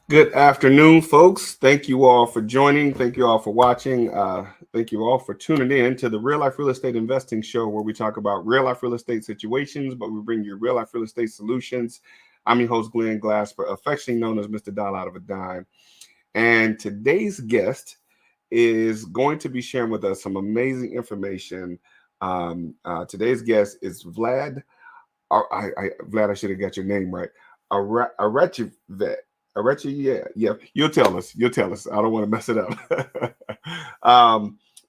Good afternoon, folks. Thank you all for joining. Thank you all for watching. Thank you all for tuning in to the Real Life Real Estate Investing Show, where we talk about real life real estate situations, but we bring you real life real estate solutions. I'm your host, Glenn Glasper, affectionately known as Mr. Dollar Out of a Dime. And today's guest is going to be sharing with us some amazing information. Today's guest is Vlad. Vlad, I should have got your name right. Arakcheyev. Yeah. You'll tell us. You'll tell us. I don't want to mess it up.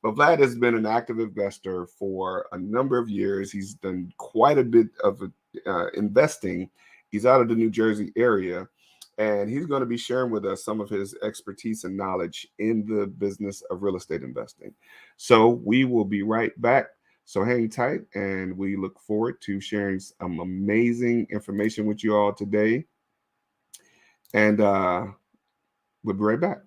But Vlad has been an active investor for a number of years. He's done quite a bit of investing. He's out of the New Jersey area, and he's going to be sharing with us some of his expertise and knowledge in the business of real estate investing. So we will be right back. So hang tight, and we look forward to sharing some amazing information with you all today. And we'll be right back.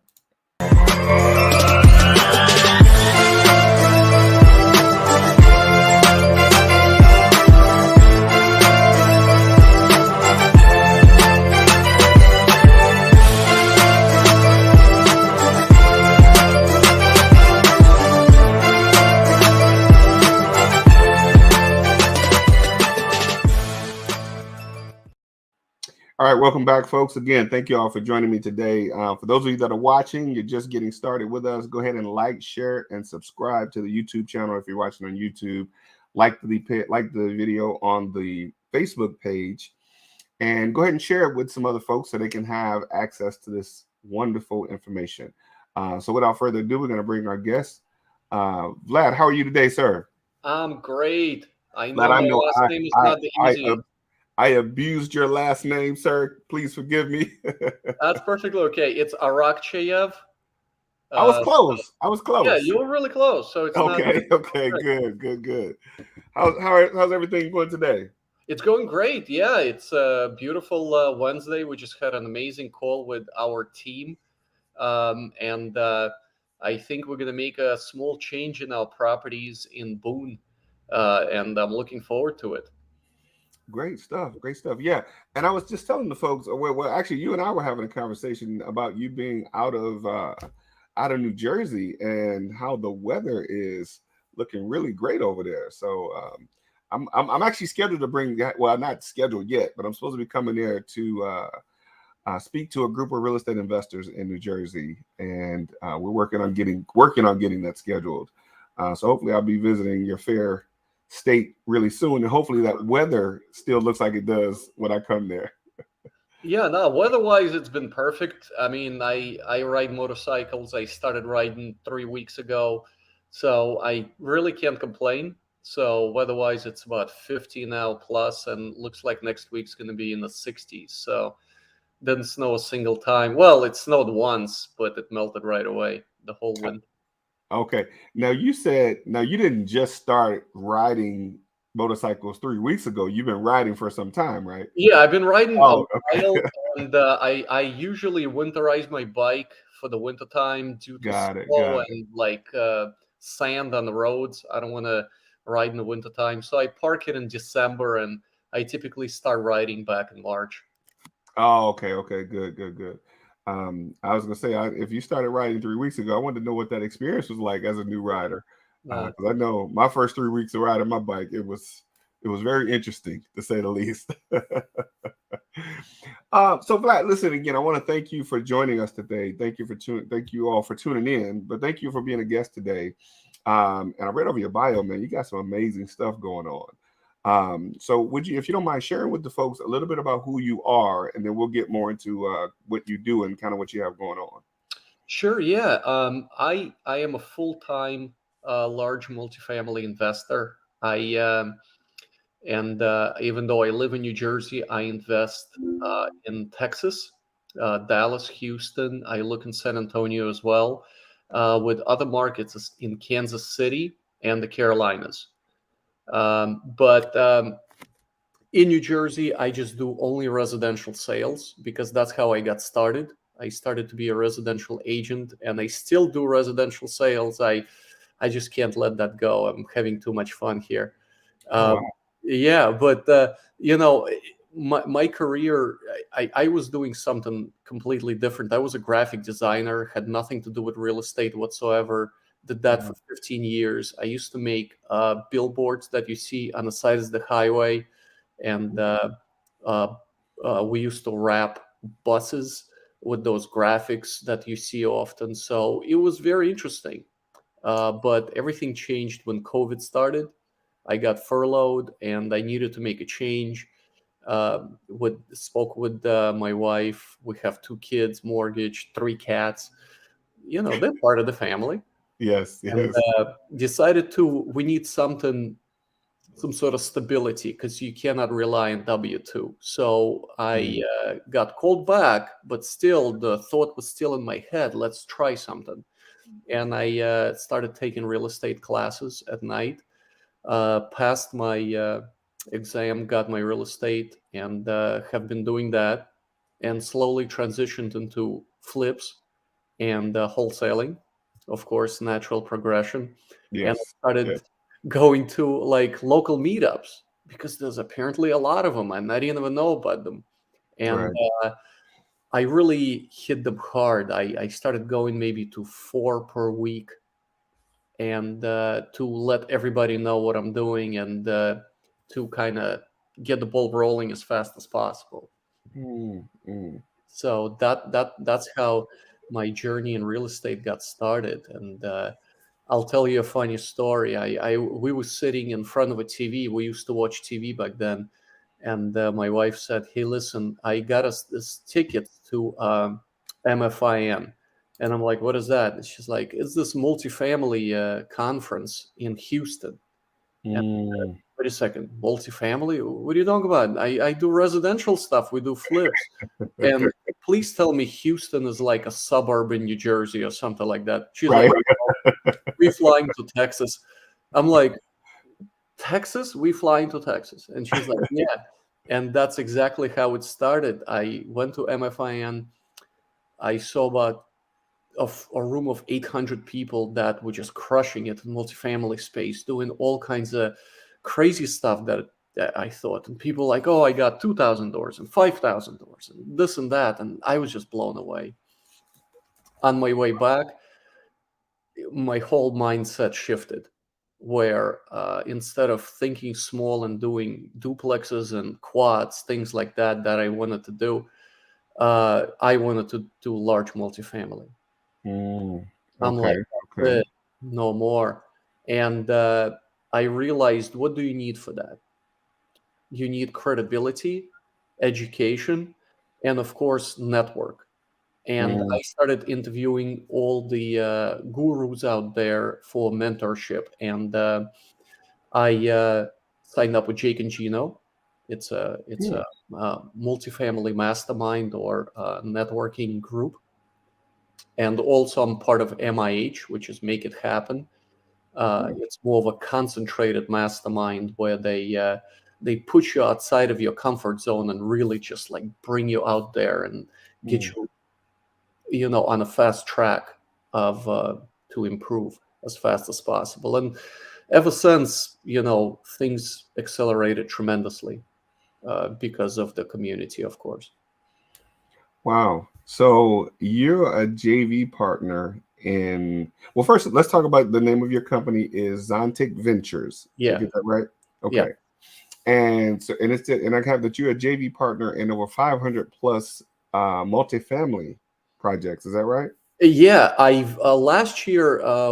All right, welcome back, folks. Again, thank you all for joining me today. For those of you that are watching, you're just getting started with us, go ahead and like, share, and subscribe to the YouTube channel if you're watching on YouTube. Like the video on the Facebook page, and go ahead and share it with some other folks so they can have access to this wonderful information. So without further ado, we're going to bring our guest. Vlad, how are you today, sir? I'm great. I know Vlad, my last name is not the easiest. I abused your last name, sir. Please forgive me. That's perfectly okay. It's Arakcheyev. I was close. I was close. Yeah, you were really close. So it's okay. not Okay. Good. How's everything going today? It's going great. Yeah, it's a beautiful Wednesday. We just had an amazing call with our team, and I think we're gonna make a small change in our properties in Boone, and I'm looking forward to it. Great stuff. Yeah. And I was just telling the folks, well, actually, you and I were having a conversation about you being out of New Jersey and how the weather is looking really great over there. So I'm actually scheduled to bring, well, not scheduled yet, but I'm supposed to be coming there to speak to a group of real estate investors in New Jersey, and we're working on getting that scheduled. So hopefully, I'll be visiting your fair state really soon, and hopefully that weather still looks like it does when I come there. Yeah, no, weather-wise, it's been perfect. I mean, I ride motorcycles. I started riding 3 weeks ago, so I really can't complain. So weather-wise, it's about 50 now plus, and looks like next week's going to be in the 60s. So didn't snow a single time. Well, it snowed once, but it melted right away, the whole wind. Okay. Now you didn't just start riding motorcycles 3 weeks ago. You've been riding for some time, right? Yeah, I've been riding a Oh, while, and I usually winterize my bike for the wintertime due to got it. snow and like sand on the roads. I don't want to ride in the wintertime, so I park it in December, and I typically start riding back in March. Oh, okay. Good. I was gonna say, if you started riding 3 weeks ago, I wanted to know what that experience was like as a new rider, because I know my first 3 weeks of riding my bike, it was very interesting to say the least. So Vlad, listen again. I want to thank you for joining us today. Thank you all for tuning in, but thank you for being a guest today. And I read over your bio, man. You got some amazing stuff going on. So would you, if you don't mind sharing with the folks a little bit about who you are, and then we'll get more into what you do and kind of what you have going on. Sure, yeah. I am a full-time large multifamily investor. And even though I live in New Jersey, I invest in Texas, Dallas, Houston. I look in San Antonio as well, with other markets in Kansas City and the Carolinas. But in New Jersey, I just do only residential sales because that's how I got started. I started to be a residential agent, and I still do residential sales. I just can't let that go. I'm having too much fun here. Wow. Yeah, but my career, I was doing something completely different. I was a graphic designer, had nothing to do with real estate whatsoever. Did that for 15 years. I used to make billboards that you see on the sides of the highway, and uh, we used to wrap buses with those graphics that you see often. So it was very interesting. But everything changed when COVID started. I got furloughed, and I needed to make a change. Spoke with my wife. We have 2 kids, mortgage, 3 cats. They're part of the family, Yes, and yes. decided we need something, some sort of stability, because you cannot rely on W-2. So I Mm, got called back, but still the thought was still in my head. Let's try something, and I started taking real estate classes at night. Passed my exam, got my real estate, and have been doing that, and slowly transitioned into flips and wholesaling, of course, natural progression. And I yes, started yes. going to like local meetups, because there's apparently a lot of them and I didn't even know about them. And Right. I really hit them hard. I started going maybe to 4 per week, and to let everybody know what I'm doing, and to kind of get the ball rolling as fast as possible. Mm, mm, So that's how my journey in real estate got started. And I'll tell you a funny story. We were sitting in front of a TV. We used to watch TV back then, and my wife said, "Hey, listen, I got us this ticket to MFIN." And I'm like, "What is that?" And she's like, "It's this multifamily conference in Houston." And mm. wait a second, multifamily? What are you talking about? I do residential stuff. We do flips. And please tell me Houston is like a suburb in New Jersey or something like that. She's like, Right. we flying to Texas. I'm like, Texas? We flying to Texas? And she's like, yeah. And that's exactly how it started. I went to MFIN. I saw about a room of 800 people that were just crushing it in multifamily space, doing all kinds of crazy stuff that I thought. And people like, oh, I got $2,000 and $5,000 and this and that. And I was just blown away. On my way back, my whole mindset shifted, where instead of thinking small and doing duplexes and quads, things like that I wanted to do, I wanted to do large multifamily. Mm. I'm Okay, like, that's okay. it, no more. And I realized, what do you need for that? You need credibility, education, and of course, network. And Mm, I started interviewing all the gurus out there for mentorship. And I signed up with Jake and Gino. It's a mm, multifamily mastermind or networking group. And also, I'm part of MIH, which is Make It Happen. mm, It's more of a concentrated mastermind where they push you outside of your comfort zone and really just like bring you out there and get mm. you on a fast track of to improve as fast as possible. And ever since, things accelerated tremendously because of the community, of course. Wow. So you're a JV partner in, well, first let's talk about the name of your company is Zontik Ventures. Did I Yeah, get that right? yeah. Okay. And so and I have that you're a JV partner in over 500 plus multifamily projects. Is that right? Yeah, I've last year I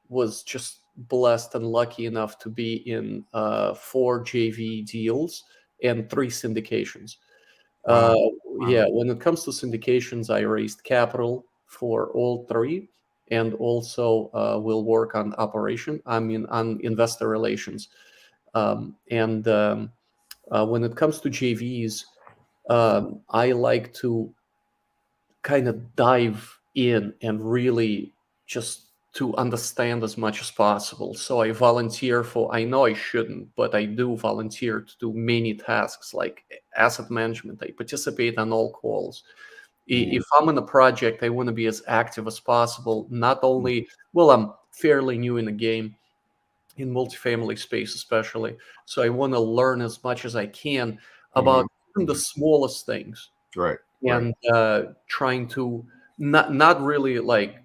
was just blessed and lucky enough to be in 4 JV deals and 3 syndications. Uh, Wow. yeah, Wow. when it comes to syndications, I raised capital for all 3, and also will work on operation. I mean, on investor relations. And when it comes to JVs, I like to kind of dive in and really just to understand as much as possible. So I volunteer for, I know I shouldn't, but I do volunteer to do many tasks like asset management. I participate on all calls. Mm, If I'm in a project, I want to be as active as possible. Not only, well, I'm fairly new in the game, in multifamily space especially, so I want to learn as much as I can, about Hmm. even the smallest things, Right. Right. and trying to not really like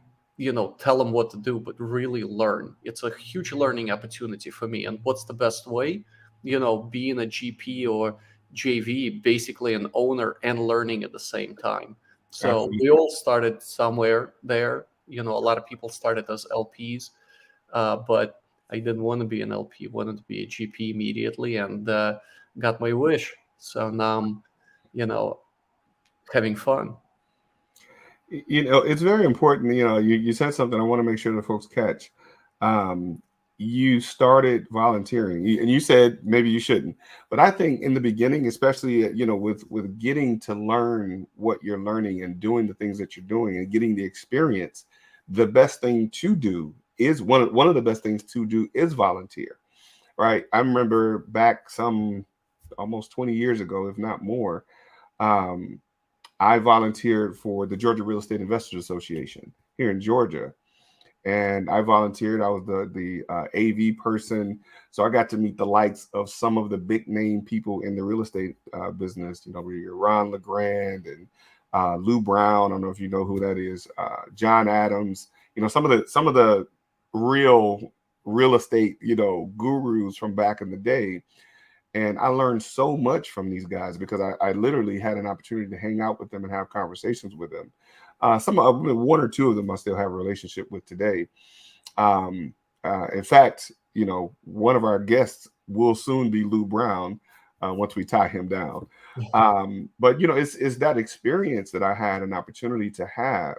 tell them what to do, but really learn. It's a huge learning opportunity for me. And what's the best way? Being a GP or JV, basically an owner and learning at the same time. So we Absolutely. all started somewhere there. A lot of people started as LPs, but I didn't want to be an LP. Wanted to be a GP immediately, and got my wish. So now I'm, you know, having fun. It's very important. You said something I want to make sure that folks catch. Um, you started volunteering, and you said maybe you shouldn't, but I think in the beginning, especially with getting to learn what you're learning and doing the things that you're doing and getting the experience, the best thing to do is one of the best things to do is volunteer. Right? I remember back some almost 20 years ago, if not more. Um, I volunteered for the Georgia Real Estate Investors Association here in Georgia, and I volunteered. I was the AV person, so I got to meet the likes of some of the big name people in the real estate business. Your Ron LeGrand and Lou Brown. I don't know if you know who that is. John Adams. Some of the real estate gurus from back in the day, and I learned so much from these guys because I literally had an opportunity to hang out with them and have conversations with them. Some of one or two of them I still have a relationship with today. In fact, one of our guests will soon be Lou Brown once we tie him down. But it's that experience that I had an opportunity to have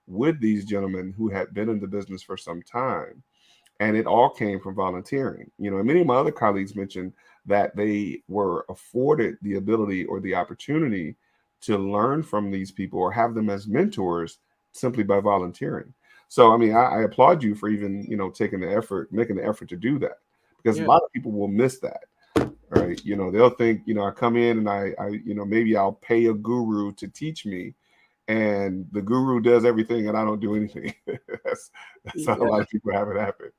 with these gentlemen who had been in the business for some time, and it all came from volunteering. And many of my other colleagues mentioned that they were afforded the ability or the opportunity to learn from these people or have them as mentors simply by volunteering. So, I mean, I applaud you for even taking the effort, making the effort to do that, because a Yeah, lot of people will miss that. Right? They'll think I come in and maybe I'll pay a guru to teach me, and the guru does everything and I don't do anything. that's how a yeah. lot of people have it happen.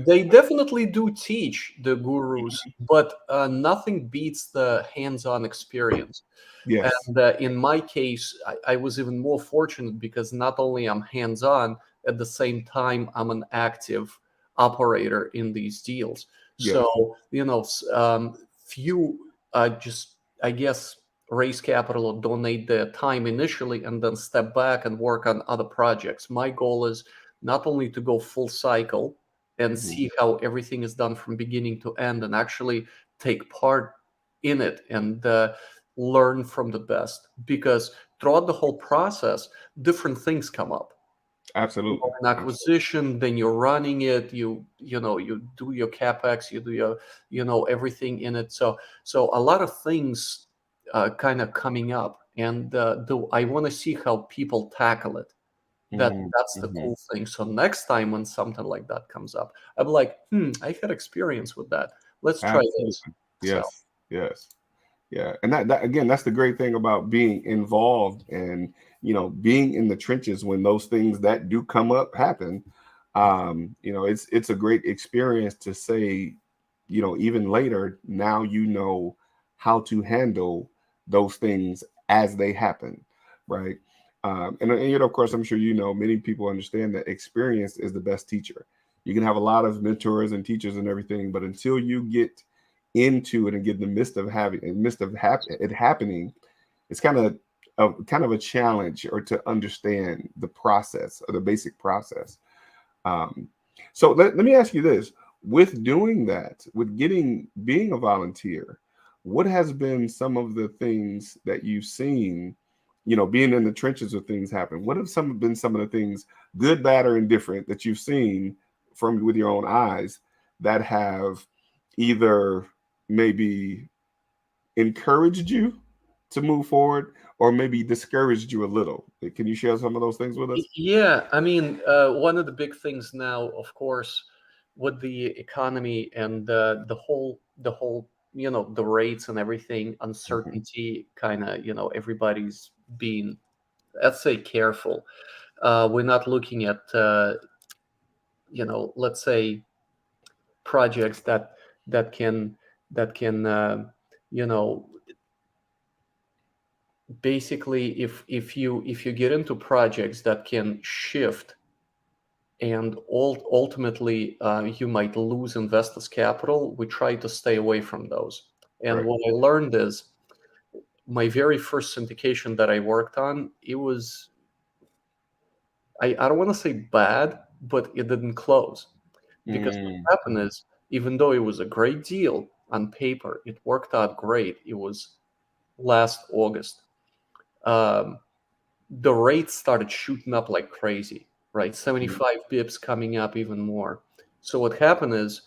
They definitely do teach the gurus, but nothing beats the hands-on experience. Yes. And in my case, I was even more fortunate because not only I'm hands-on, at the same time I'm an active operator in these deals. Yes. So few just I guess raise capital or donate their time initially and then step back and work on other projects. My goal is not only to go full cycle and Mhm. see how everything is done from beginning to end and actually take part in it and learn from the best, because throughout the whole process different things come up. Absolutely. An acquisition, then you're running it, you do your capex, you do your everything in it. So a lot of things kind of coming up, and I want to see how people tackle it. Mhm. That's the Mhm. cool thing. So next time when something like that comes up, I'm like, I had experience with that. Let's try this. Absolutely. So Yes. Yes. Yeah. And that again, that's the great thing about being involved and being in the trenches when those things that do come up happen. It's a great experience to say, even later, now how to handle those things as they happen, right? And of course, I'm sure many people understand that experience is the best teacher. You can have a lot of mentors and teachers and everything, but until you get into it and get in the midst of it happening, it's kind of a challenge or to understand the process or the basic process. Um, so let me ask you this: with doing that, with being a volunteer, what has been some of the things that you've seen? Being in the trenches of things happen. What have some of the things, good, bad, or indifferent, that you've seen from with your own eyes that have either maybe encouraged you to move forward or maybe discouraged you a little? Can you share some of those things with us? Yeah, I mean, one of the big things now, of course, with the economy and the whole the rates and everything, Mhm. uncertainty, kind of everybody's being, let's say, careful. We're not looking at let's say projects that can that can you know basically, if you get into projects that can shift and ultimately you might lose investors' capital, we try to stay away from those. And Right. what I learned is my very first syndication that I worked on, it was, I don't want to say bad, but it didn't close. Because what Mm, happened is, even though it was a great deal on paper, it worked out great. It was last August. Um, the rates started shooting up like crazy, right? mm, 75 bips coming up even more. So what happened is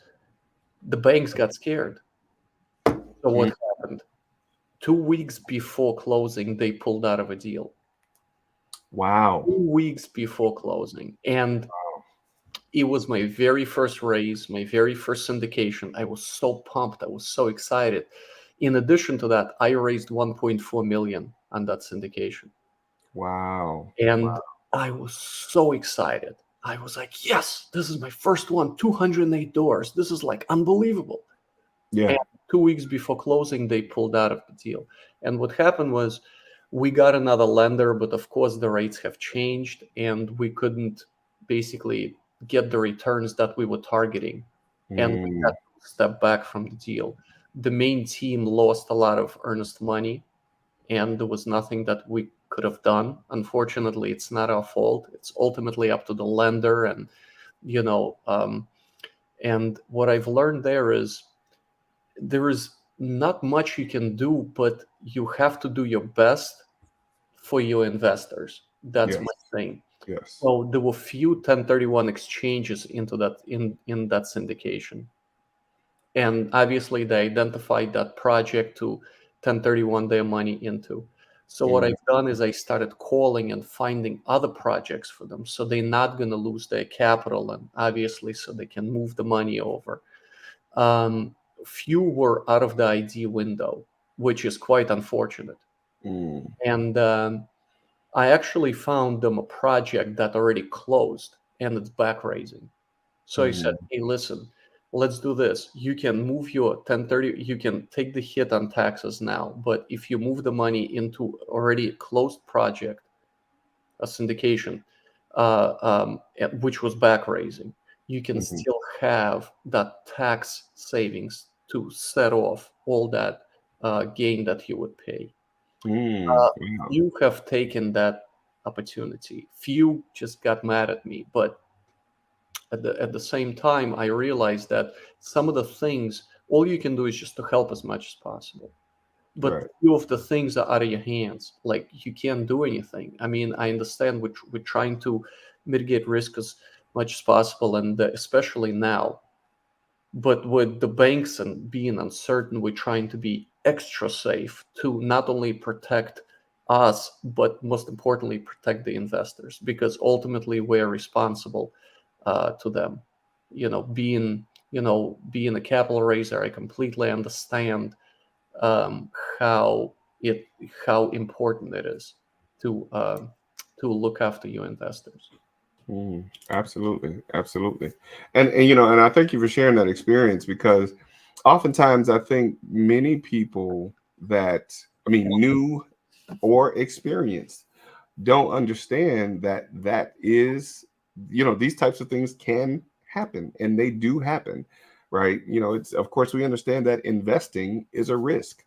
the banks got scared. So mm. what happened? 2 weeks before closing, they pulled out of a deal. Wow. 2 weeks before closing. And it was my very first raise, my very first syndication. I was so pumped. I was so excited. In addition to that, I raised 1.4 million on that syndication. Wow. And I was so excited. I was like, yes, this is my first one, $208. This is like unbelievable. And Yeah. 2 weeks before closing, they pulled out of the deal. And what happened was we got another lender, but of course the rates have changed and we couldn't basically get the returns that we were targeting. And we had Mm, to step back from the deal. The main team lost a lot of earnest money and there was nothing that we could have done. Unfortunately, it's not our fault. It's ultimately up to the lender. You know, um, and what I've learned there is not much you can do, but you have to do your best for your investors. That's yes. my thing. Yes. So there were few 1031 exchanges into that in that syndication. And obviously they identified that project to 1031 their money into. So what Mm, I've done is I started calling and finding other projects for them. So they're not going to lose their capital and obviously so they can move the money over. Few were out of the ID window, which is quite unfortunate. mm, And I actually found them a project that already closed and it's back raising. So I said, mm, hey, listen, let's do this. You can move your 1030, you can take the hit on taxes now, but if you move the money into already a closed project, a syndication, which was back raising, you can mhm, still have that tax savings to set off all that gain that you would pay. wow. You have taken that opportunity. Few just got mad at me, but at the same time, I realized that some of the things, all you can do is just to help as much as possible. But Right. few of the things are out of your hands. Like you can't do anything. I mean, I understand we're trying to mitigate risk as much as possible, and especially now. But with the banks and being uncertain, we're trying to be extra safe to not only protect us, but most importantly, protect the investors because ultimately we're responsible to them. Being a capital raiser, I completely understand um, how it how important it is to look after your investors. Absolutely. Absolutely. And I thank you for sharing that experience because oftentimes I think many people that, I mean, new or experienced don't understand that that is, these types of things can happen and they do happen, right? It's, of course, we understand that investing is a risk.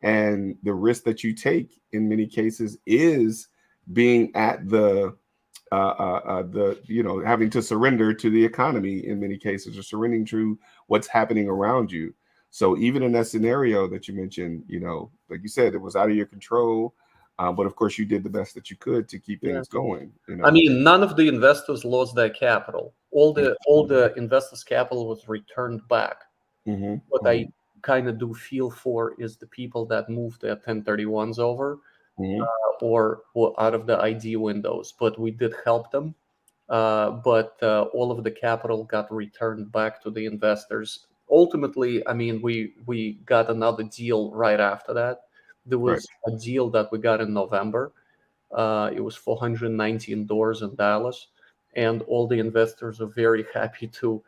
And the risk that you take in many cases is being at the having to surrender to the economy in many cases, or surrendering to what's happening around you. So even in that scenario that you mentioned, like you said, it was out of your control, but of course you did the best that you could to keep Yeah. things going. I mean, none of the investors lost their capital. All Mm, the investors' capital was returned back. mhm, What I mhm, kind of do feel for is the people that moved their 1031s over mhm, or out of the ID windows, but we did help them. But all of the capital got returned back to the investors. Ultimately, I mean, we got another deal right after that. There right. was a deal that we got in November. It was 419 doors in Dallas, and all the investors are very happy to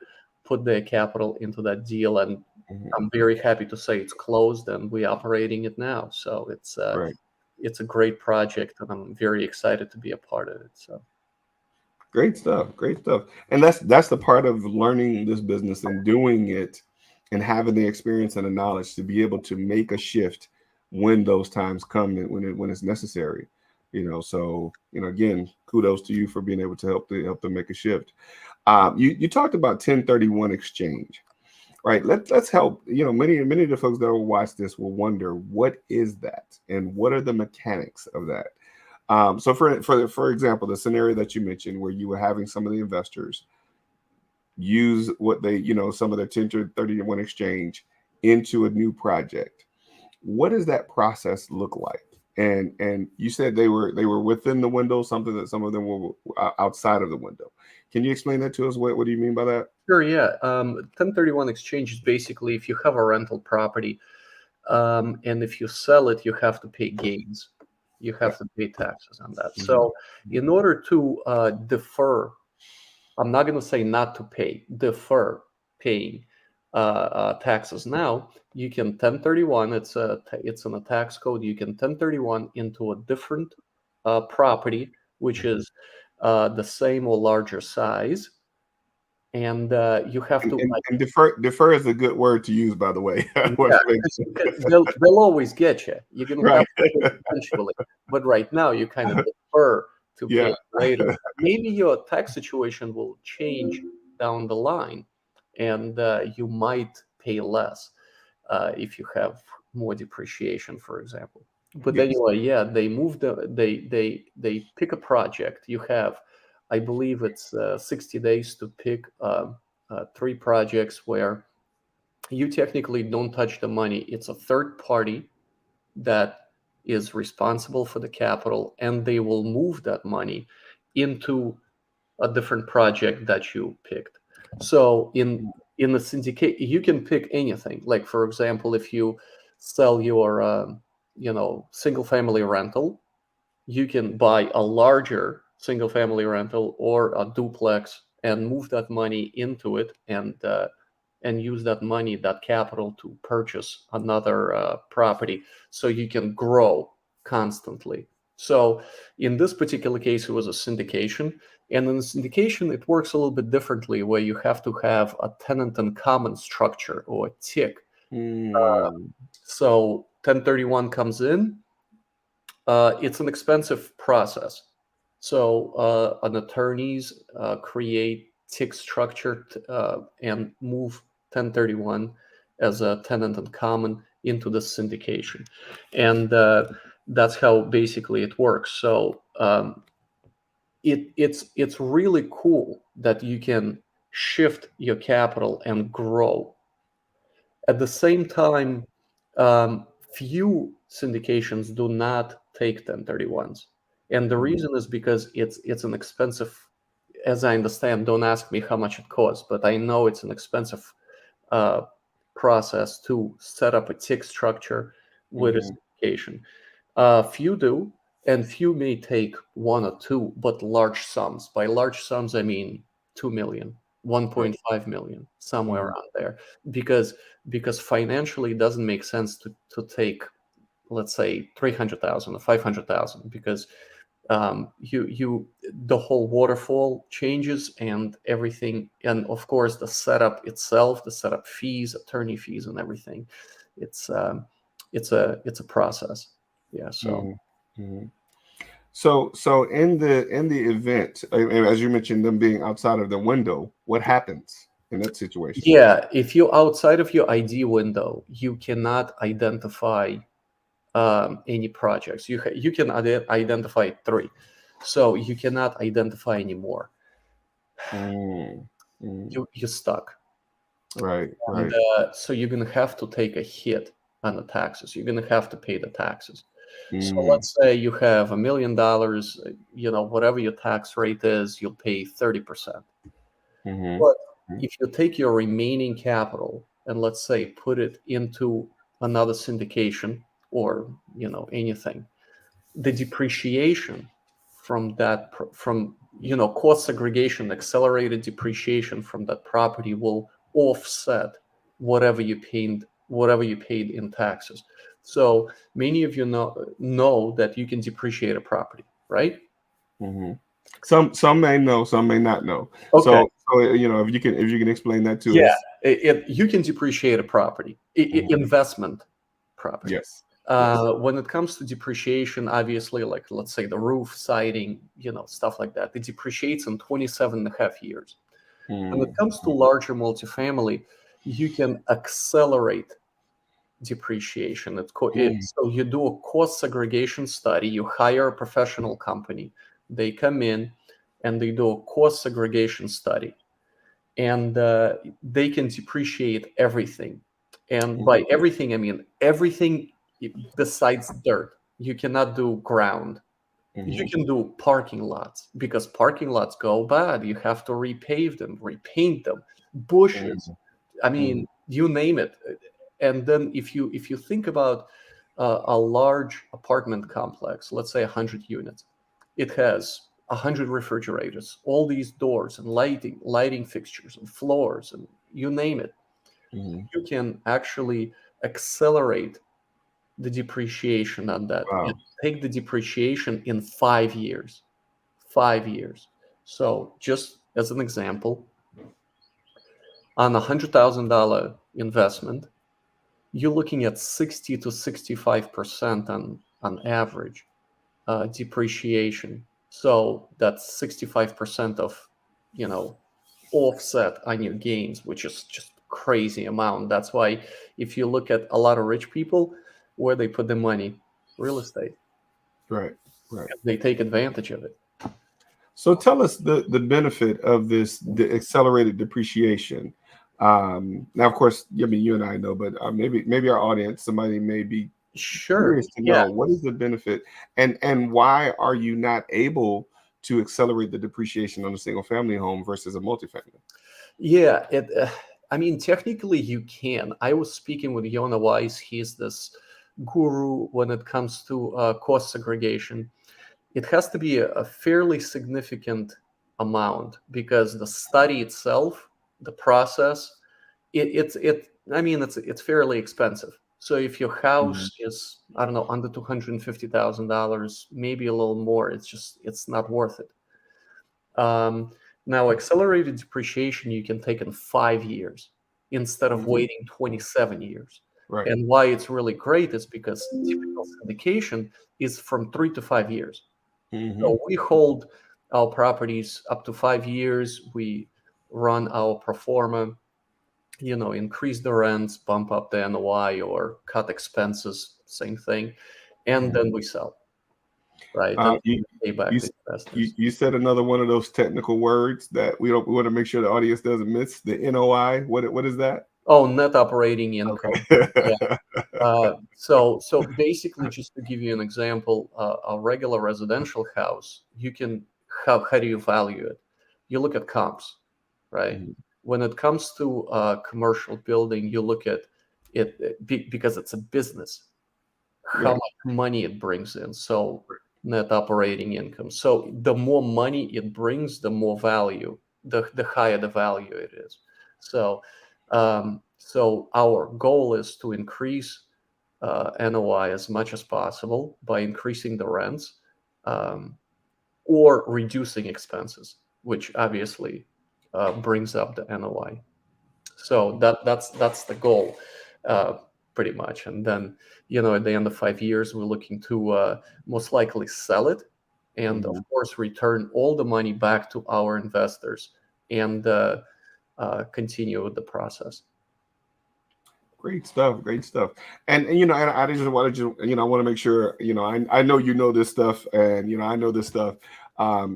put their capital into that deal. And Mhm, I'm very happy to say it's closed and we're operating it now. So it's right. it's a great project, and I'm very excited to be a part of it. So Great stuff. Great stuff. And that's the part of learning this business and doing it and having the experience and the knowledge to be able to make a shift when those times come and when it's necessary. So again, kudos to you for being able to help them make a shift. You talked about 1031 exchange, right? Let's help. Many of the folks that will watch this will wonder, what is that and what are the mechanics of that? So for example, the scenario that you mentioned where you were having some of the investors use what they, some of their 1031 exchange into a new project. What does that process look like? And you said they were within the window, something that some of them were outside of the window. Can you explain that to us? What do you mean by that? sure, yeah. 1031 exchange is basically if you have a rental property, and if you sell it, you have to pay gains. You have to pay taxes on that. So in order to defer, I'm not going to say not to pay, defer paying taxes now, you can 1031. It's in a tax code. You can 1031 into a different property, which is the same or larger size, and you have to. And defer is a good word to use, by the way. Yeah, they'll always get you. You're going to have Right. to pay eventually. But right now, you kind of defer to Yeah. pay later. Maybe your tax situation will change down the line, and you might pay less if you have more depreciation, for example. But Yes. anyway, yeah, they move they pick a project. You have, I believe it's 60 days to pick 3 projects where you technically don't touch the money. It's a third party that is responsible for the capital, and they will move that money into a different project that you picked. So in the syndicate, you can pick anything. Like for example, if you sell your single family rental, you can buy a larger single family rental or a duplex and move that money into it, and use that money, that capital, to purchase another property, so you can grow constantly. So in this particular case, it was a syndication. And in the syndication, it works a little bit differently, where you have to have a tenant in common structure, or a TIC. So 1031 comes in. It's an expensive process. So an attorneys create TIC structure and move 1031 as a tenant in common into the syndication. And that's how basically it works. So it's really cool that you can shift your capital and grow. At the same time, few syndications do not take 1031s. And the reason is because it's an expensive, as I understand, don't ask me how much it costs, but I know it's an expensive uh, process to set up a TIC structure with a syndication. Few do, and few may take 1 or 2, but large sums. By large sums, I mean 2 million, 1.5 million, somewhere around there, because financially it doesn't make sense to take, let's say, 300,000 or 500,000, because you the whole waterfall changes and everything, and of course the setup itself, the setup fees, attorney fees, and everything. It's it's a process. Yeah. So So in the event, as you mentioned, them being outside of the window, what happens in that situation? yeah, if you're outside of your ID window, you cannot identify any projects. You can identify 3, so you cannot identify anymore. Mm, mm, You're stuck. right, And right. so you're going to have to take a hit on the taxes. You're going to have to pay the taxes. So Mm, let's say you have $1 million, whatever your tax rate is, you'll pay 30%. mm-hmm, But if you take your remaining capital and, let's say, put it into another syndication, or anything, the depreciation from that from cost segregation, accelerated depreciation from that property will offset whatever you paid in taxes. So many of you know that you can depreciate a property, right? Hmm. Some may know, some may not know. Okay. So if you can explain that to Yeah, us. you can depreciate a property, Mhm. investment property. Yes. Yes. When it comes to depreciation, obviously, like let's say the roof, siding, stuff like that, it depreciates in 27 and a half years. When it Mhm. comes to larger multifamily, you can accelerate depreciation. Mhm. So you do a cost segregation study, you hire a professional company, they come in and they do a cost segregation study, and they can depreciate everything. And by everything, I mean everything besides dirt. You cannot do ground. You Mhm. can do parking lots because parking lots go bad. You have to repave them, repaint them, bushes. Mhm. I Mhm. mean, you name it. And then if you think about a large apartment complex, let's say 100 units, it has 100 refrigerators, all these doors and lighting fixtures and floors and you name it. Mhm. You can actually accelerate the depreciation on that and Wow. take the depreciation in 5 years. 5 years. So just as an example, on $100,000 investment, you're looking at 60 to 65% on average depreciation. So that's 65% of, you know, offset on your gains, which is just crazy amount. That's why if you look at a lot of rich people, where they put the money, real estate, Right. Right. they take advantage of it. So tell us the benefit of the accelerated depreciation. Now, of course, I mean you and I know, but maybe our audience, somebody may be Sure. curious to Yeah. know what is the benefit, and why are you not able to accelerate the depreciation on a single family home versus a multifamily? Yeah. I mean, technically you can. I was speaking with Yona Weiss. He's this guru when it comes to cost segregation. It has to be a fairly significant amount because the study itself, the process, I mean, it's fairly expensive. So if your Mhm. house is, I don't know, under $250,000, maybe a little more, it's not worth it. Um, Now, accelerated depreciation you can take in 5 years instead of Mhm. waiting 27 years. Right. And why it's really great is because typical syndication is from 3 to 5 years. Hmm. So we hold our properties up to 5 years. We run our pro forma, increase the rents, bump up the NOI, or cut expenses, same thing, and then we sell, right? And Uh, you, pay you back the s- investors. you said another one of those technical words that we want to make sure the audience doesn't miss. The NOI. What is that? Oh, net operating income. Yeah. Okay. So basically, just to give you an example, a regular residential house, how do you value it? You look at comps, right? Mhm. When it comes to a commercial building, you look at it because it's a business, how Right. much money it brings in. So net operating income. So the more money it brings, the more value, the higher the value it is. So so our goal is to increase NOI as much as possible by increasing the rents um, or reducing expenses, which obviously brings up the NOI. So that's the goal, uh, pretty much. And then at the end of 5 years, we're looking to most likely sell it, and of Mhm. course return all the money back to our investors and continue with the process. Great stuff. Great stuff. And I just want to I want to make sure I know this stuff, and I know this stuff.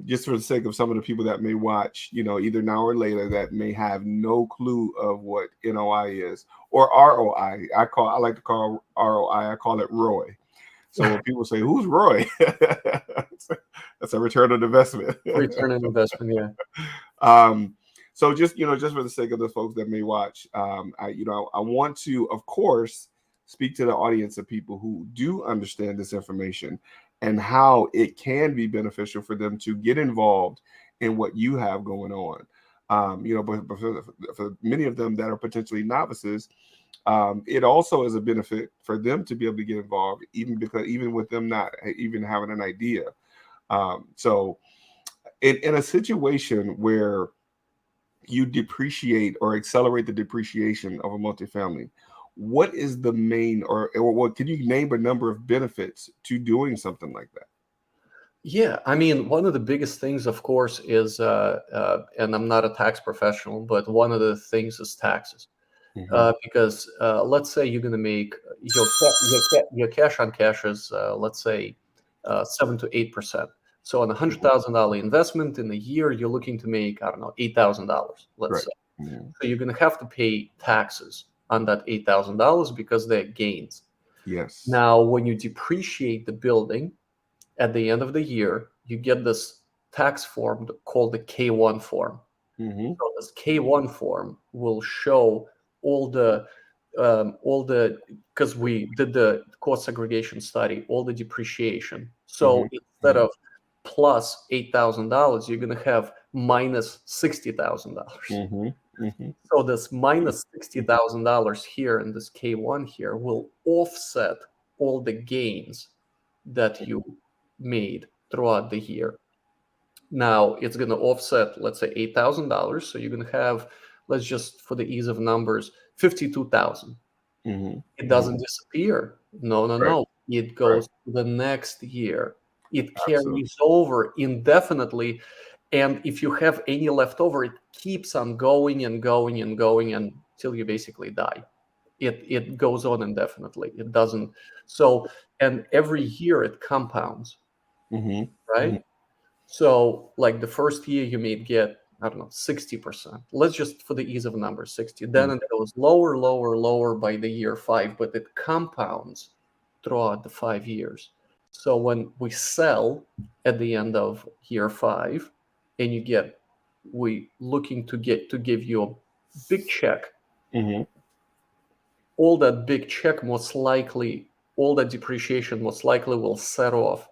Just for the sake of some of the people that may watch, either now or later, that may have no clue of what NOI is or ROI. I like to call ROI. I call it Roy. So when people say, "Who's Roy?" That's a return on investment. Return on investment, yeah. um, so just for the sake of the folks that may watch, I want to, of course, speak to the audience of people who do understand this information and how it can be beneficial for them to get involved in what you have going on. But for many of them that are potentially novices, It also is a benefit for them to be able to get involved, even with them not even having an idea. So in a situation where you depreciate or accelerate the depreciation of a multifamily, what is the main, or what can you name a number of benefits to doing something like that? Yeah, I mean, one of the biggest things, of course, is, and I'm not a tax professional, but one of the things is taxes. Hmm. Because let's say you're going to make your cash on cash is, let's say, 7 to 8%. So on a $100,000 investment in a year, you're looking to make, I don't know, $8,000, let's Right. say. Hmm. So you're going to have to pay taxes on that $8,000 because they're gains. Yes. Now, when you depreciate the building at the end of the year, you get this tax form called the K1 form. Hmm. So this K1 form will show all the because we did the cost segregation study, all the depreciation. So Hmm. instead of plus $8,000, you're going to have minus $60,000. Hmm. Hmm. So this minus $60,000 here in this K1 here will offset all the gains that you made throughout the year. Now it's going to offset, let's say, $8,000. So you're going to have, let's just for the ease of numbers, 52,000. Hmm. It Hmm. doesn't disappear. No, no, Right. no. It Right. goes to the next year. It Absolutely. carries over indefinitely. And if you have any left over, it keeps on going and going and going until you basically die. It goes on indefinitely. It doesn't. So, and every year it compounds, Hmm. Hmm. right? So, like the first year, you may get, I don't know, 60%. Let's just, for the ease of numbers, 60. Then it goes lower, lower, lower by the year 5, but it compounds throughout the 5 years. So when we sell at the end of year 5, and we looking to give you a big check, Hmm. all that big check most likely, all that depreciation most likely will set off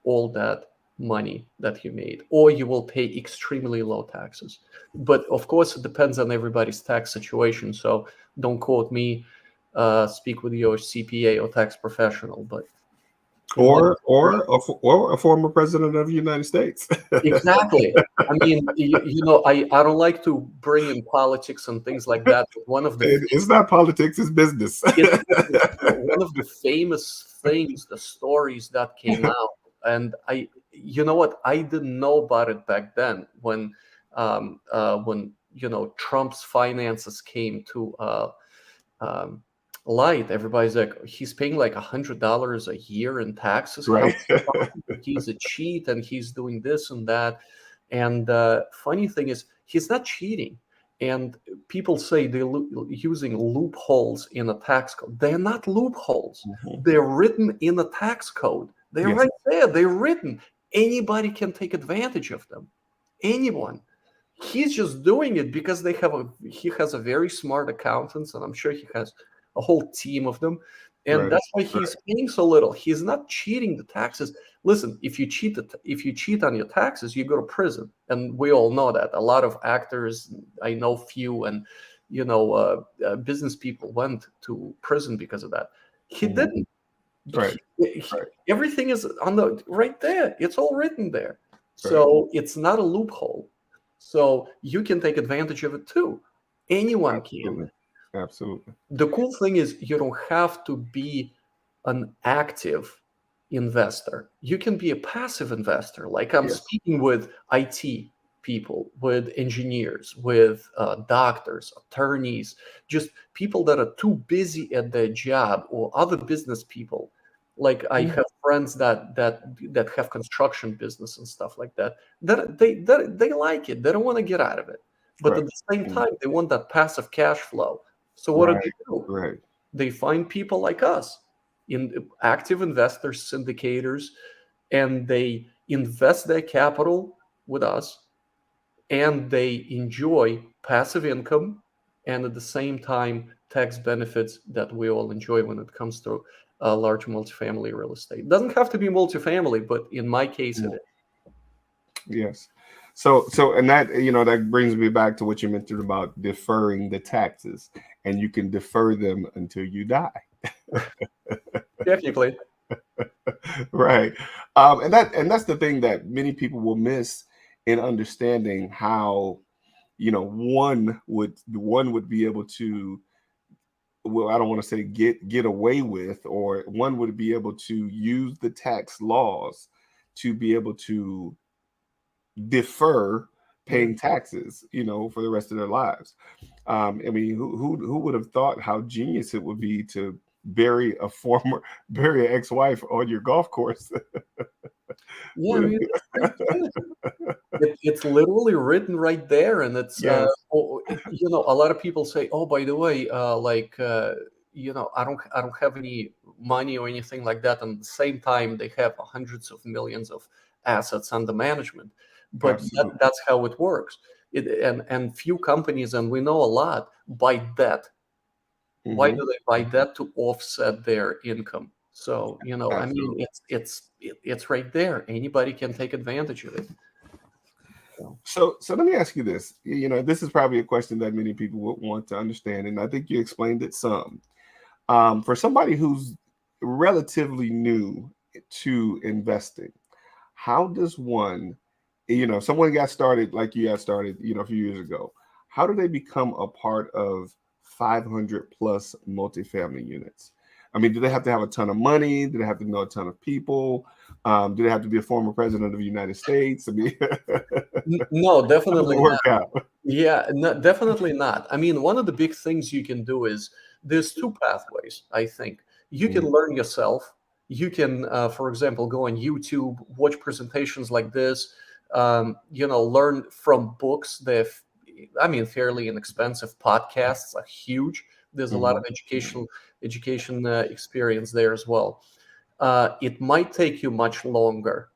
all that money that you made, or you will pay extremely low taxes. But of course, it depends on everybody's tax situation. So don't quote me. Speak with your CPA or tax professional. But in my Or a former president of the United States. exactly. I mean, I don't like to bring in politics and things like that. But It's not politics; it's business. it's business. One of the famous things, the stories that came out, and you know what, I didn't know about it back then when Trump's finances came to um, light. Everybody's like, he's paying like $100 a year in taxes. How Right. is it possible? He's a cheat and he's doing this and that. And funny thing is, he's not cheating. And people say they're using loopholes in a tax code. They're not loopholes. Mhm. They're written in a tax code. They're Yes. right there. They're written. Anybody can take advantage of them. Anyone. He's just doing it because he has a very smart accountants, and I'm sure he has a whole team of them. And Right. that's why he's paying so little. He's not cheating the taxes. Listen, if you cheat on your taxes, you go to prison, and we all know that. A lot of actors, I know few, and business people went to prison because of that. He Mhm. didn't. Right. Right. Everything is on the right there. It's all written there. Right. So it's not a loophole. So you can take advantage of it too. Anyone can. Absolutely. Absolutely. The cool thing is you don't have to be an active investor. You can be a passive investor. Like I'm Yes. speaking with IT people, with engineers, with doctors, attorneys, just people that are too busy at their job, or other business people. Like I Mhm. have friends that have construction business and stuff like that. That they like it. They don't want to get out of it. But Right. at the same Mhm. time, they want that passive cash flow. So what Right. do? Right. They find people like us, in active investors, syndicators, and they invest their capital with us, and they enjoy passive income and at the same time tax benefits that we all enjoy when it comes to large multifamily real estate. It doesn't have to be multifamily, but in my case, it Mhm. is. Yes. So, and that, that brings me back to what you mentioned about deferring the taxes, and you can defer them until you die. Technically. Right. And that's the thing that many people will miss in understanding how, one would be able to, well, I don't want to say get away with, or one would be able to use the tax laws to be able to defer Yeah. paying taxes, for the rest of their lives. I mean, who would have thought how genius it would be to bury an ex-wife on your golf course? Yeah, I mean, it's pretty good. It's literally written right there, and it's Yes, a lot of people say, "Oh, by the way, I don't have any money or anything like that." And at the same time, they have hundreds of millions of assets under management. But absolutely. that's how it works. And few companies, and we know a lot, buy debt. Why Hmm. do they buy debt? To offset their income? So, I mean, Absolutely. it's right there. Anybody can take advantage of it. So, So let me ask you this. This is probably a question that many people would want to understand, and I think you explained it some. For somebody who's relatively new to investing, how does one, if someone got started like you got started, a few years ago, how do they become a part of 500 plus multifamily units? I mean, do they have to have a ton of money? Do they have to know a ton of people? Do they have to be a former president of the United States? I mean, No, how does it definitely work not. out? Yeah, no, definitely not. I mean, one of the big things you can do is there's two pathways, I think. You can Mhm, learn yourself. You can, for example, go on YouTube, watch presentations like this, learn from books. I mean, fairly inexpensive podcasts are huge. There's a lot of mhm, education experience there as well. It might take you much longer,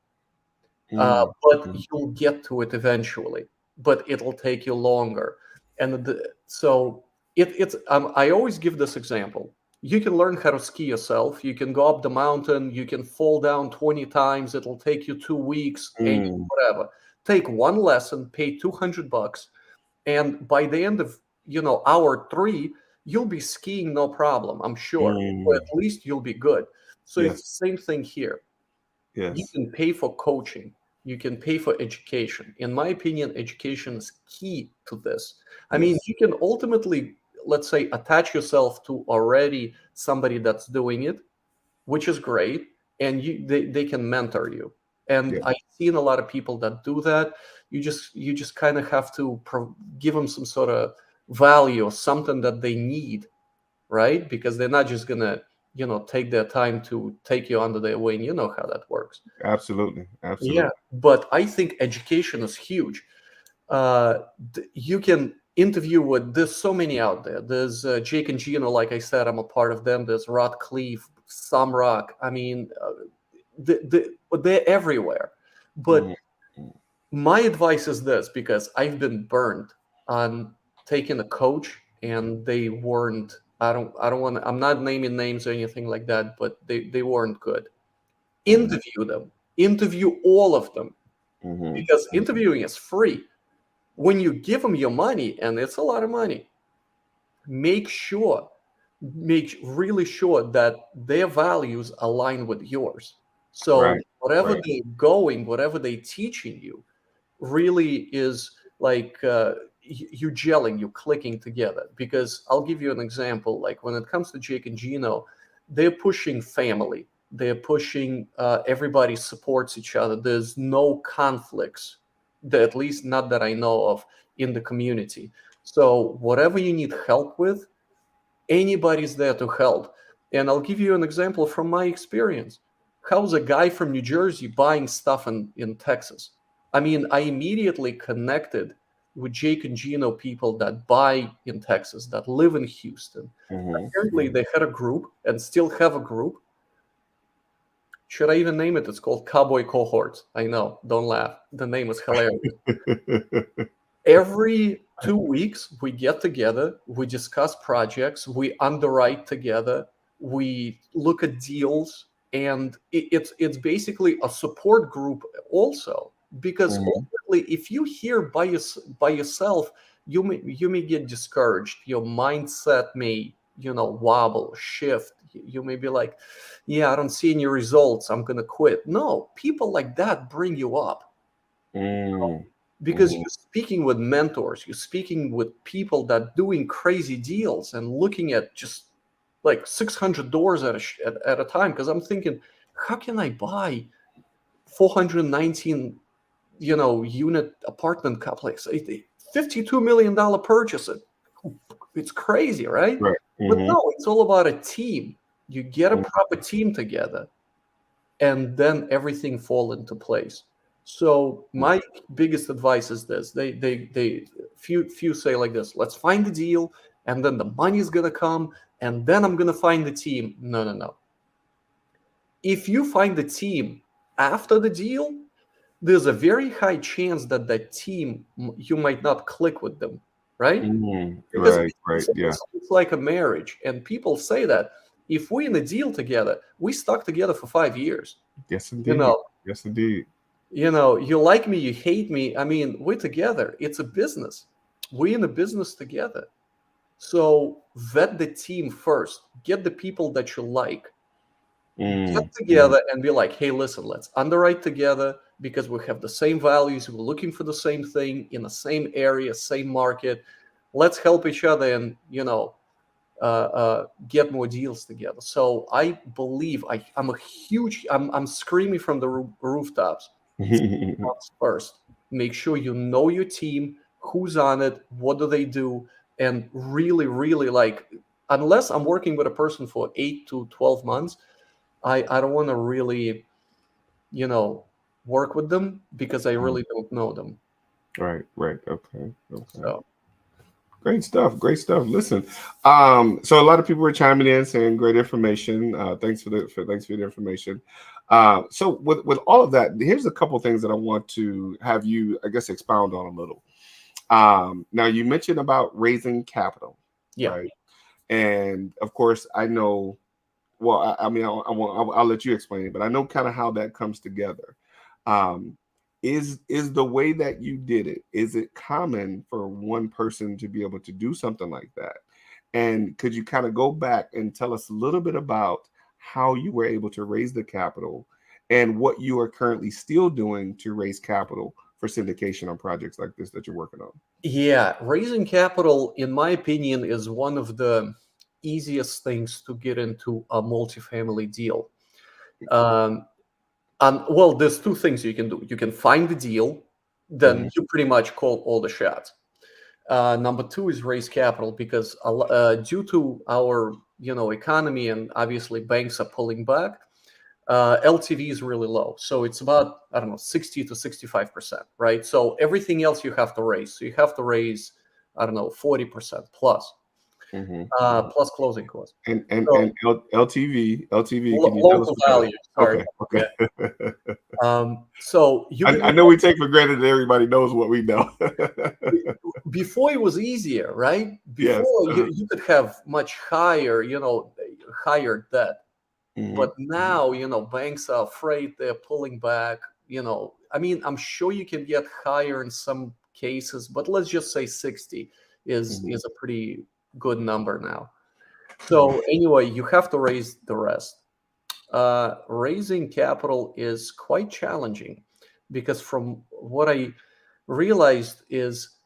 mhm, but mhm, you'll get to it eventually. But it'll take you longer, and so it's. I always give this example. You can learn how to ski yourself. You can go up the mountain. You can fall down 20 times. It'll take you 2 weeks, and mhm, whatever. Take one lesson, pay $200, and by the end of hour three, you'll be skiing no problem. I'm sure, or mhm. at least you'll be good. So it's Yes, the same thing here. You yes, can pay for coaching, you can pay for education. In my opinion, education is key to this. I mean, yes, you can ultimately, let's say, attach yourself to already somebody that's doing it, which is great, and they can mentor you. And yes, I've seen a lot of people that do that. You just kind of have to give them some sort of value or something that they need, right? Because they're not just gonna, take their time to take you under their wing. You know how that works. absolutely, Yeah, absolutely. but I think education is huge. Uh, you can interview with, there's so many out there. There's Jake and Gino, like I said, I'm a part of them. There's Rod Cleve, Sam Rock. I mean, they're everywhere. But Mhm, mhm, my advice is this, because I've been burned on taking a coach, and they weren't. I don't want. I'm not naming names or anything like that, but they weren't good. mhm, Interview them. Interview all of them, mhm, because mhm. interviewing is free. When you give them your money, and it's a lot of money, make sure, make really sure that their values align with yours. So Right, whatever right. they're going, whatever they're teaching you, really is like you gelling, you clicking together. Because I'll give you an example. Like when it comes to Jake and Gino, they're pushing family. They're pushing everybody supports each other. There's no conflicts, at least not that I know of, in the community. So whatever you need help with, anybody's there to help. And I'll give you an example from my experience. How's a guy from New Jersey buying stuff in Texas? I mean, I immediately connected with Jake and Gino people that buy in Texas, that live in Houston. Mhm, Apparently, mhm. they had a group and still have a group. Should I even name it? It's called Cowboy Cohorts. I know, don't laugh. The name is hilarious. Every 2 weeks, we get together, we discuss projects, we underwrite together, we look at deals, and it's basically a support group also. because Mhm. ultimately, if you here by yourself, you may get discouraged. Your mindset may, wobble, shift. You may be like, yeah, I don't see any results, I'm gonna quit. No, people like that bring you up, Mm. because Mhm. you're speaking with mentors, you're speaking with people that doing crazy deals and looking at just like 600 doors at a time. Because I'm thinking, how can I buy 419 unit apartment complex, $52 million purchase? It's crazy, right? Right. But Mhm. no, it's all about a team. You get a Mhm. proper team together, and then everything fall into place. So my biggest advice is this: they few say like this: let's find the deal, and then the money is gonna come, and then I'm gonna find the team. No, no, no. If you find the team after the deal, there's a very high chance that that team, you might not click with them, right? Mhm. Because Right. Right. Yeah. it's like a marriage, and people say that if we in a deal together, we stuck together for 5 years. Yes, You indeed. know, Yes, indeed. you like me, you hate me. I mean, we're together. It's a business. We're in a business together. So vet the team first. Get the people that you like. Get Mm. Mm. together and be like, hey, listen, let's underwrite together because we have the same values. We're looking for the same thing in the same area, same market. Let's help each other and, get more deals together. So I believe I'm screaming from the rooftops. First, make sure you know your team, who's on it, what do they do, and really, really, like, unless I'm working with a person for 8 to 12 months, I don't want to really, you know, work with them because I really don't know them. Right. Right. Okay. Okay. So Great stuff. Great stuff. Listen, so a lot of people were chiming in saying great information. Thanks for the information. So with all of that, here's a couple things that I want to have you, I guess, expound on a little. Now you mentioned about raising capital, yeah. right? And of course, I know. Well, I mean, I'll let you explain it, but I know kind of how that comes together. Um, is the way that you did it? Is it common for one person to be able to do something like that? And could you kind of go back and tell us a little bit about how you were able to raise the capital and what you are currently still doing to raise capital for syndication on projects like this that you're working on? Yeah, raising capital, in my opinion, is one of the easiest things to get into a multifamily deal. Um, well, there's two things you can do. You can find the deal, then Mhm. you pretty much call all the shots. Number two is raise capital because due to our economy, and obviously banks are pulling back, LTV is really low. So it's about, I don't know, 60 to 65%, right? So everything else you have to raise. So you have to raise, I don't know, 40% plus, Mhm. plus closing costs. And So LTV, can you tell us local what that is? value. Sorry. Okay, Yeah. okay. So you I can, know we take for granted that everybody knows what we know. before it was easier, right? Yes. Before you could have much higher, higher debt. But Mhm, mhm, now, banks are afraid, they're pulling back. I mean, I'm sure you can get higher in some cases, but let's just say 60 mhm, is a pretty good number now. mhm, So anyway, you have to raise the rest. Raising capital is quite challenging because from what I realized is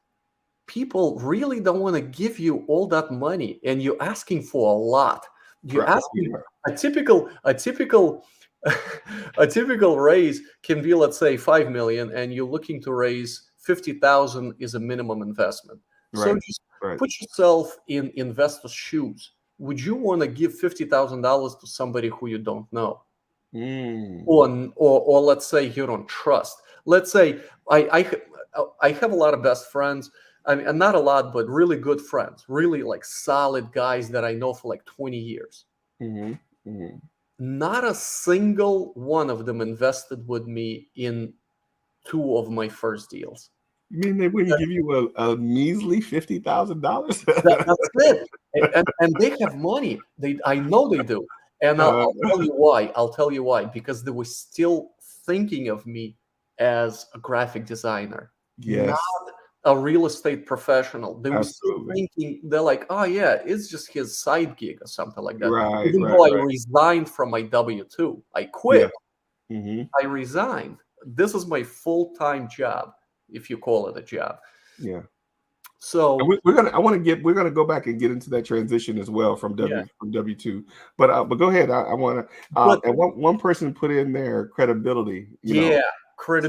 people really don't want to give you all that money, and you're asking for a lot. You're right, asking yeah, a typical a typical raise can be, let's say, 5 million, and you're looking to raise 50,000 is a minimum investment. So right, just right. put yourself in investor's shoes. Would you want to give $50,000 to somebody who you don't know, Mm, or let's say you don't trust? Let's say I have a lot of best friends. I mean, and not a lot, but really good friends, really like solid guys that I know for like 20 years. mhm, mhm. Not a single one of them invested with me in two of my first deals. You mean they wouldn't give you a measly $50,000? That's it. And they have money. I know they do. And Uh, I'll tell you why. I'll tell you why. Because they were still thinking of me as a graphic designer, not Yes, a real estate professional. They were still absolutely. thinking, they're like, oh yeah, it's just his side gig or something like that. Right, Even right, though I right. resigned from my W-2, I Yeah. quit. Hmm. I resigned. This is my full-time job, if you call it a job. Yeah. And So we're gonna go back and get into that transition as well from yeah, W2. But go ahead. I want to but and one person put in there credibility, yeah,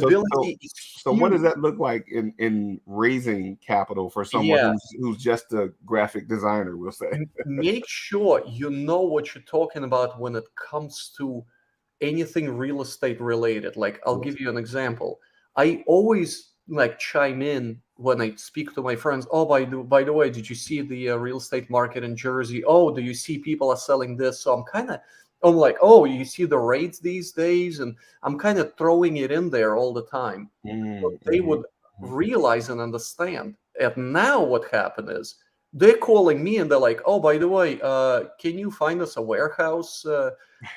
So so credibility is so what does huge. that look like in raising capital for someone Yeah, who's just a graphic designer, we'll say? make sure you know what you're talking about when it comes to anything real estate related. Like, I'll Yes. give you an example. I always like chime in when I speak to my friends. Oh, by the way, did you see the real estate market in Jersey? Oh, do you see people are selling this? So I'm like, oh, you see the rates these days, and I'm kind of throwing it in there all the time. So Mm, they mhm, would mhm. realize and understand. And now what happened is they're calling me and they're like, "Oh, by the way, can you find us a warehouse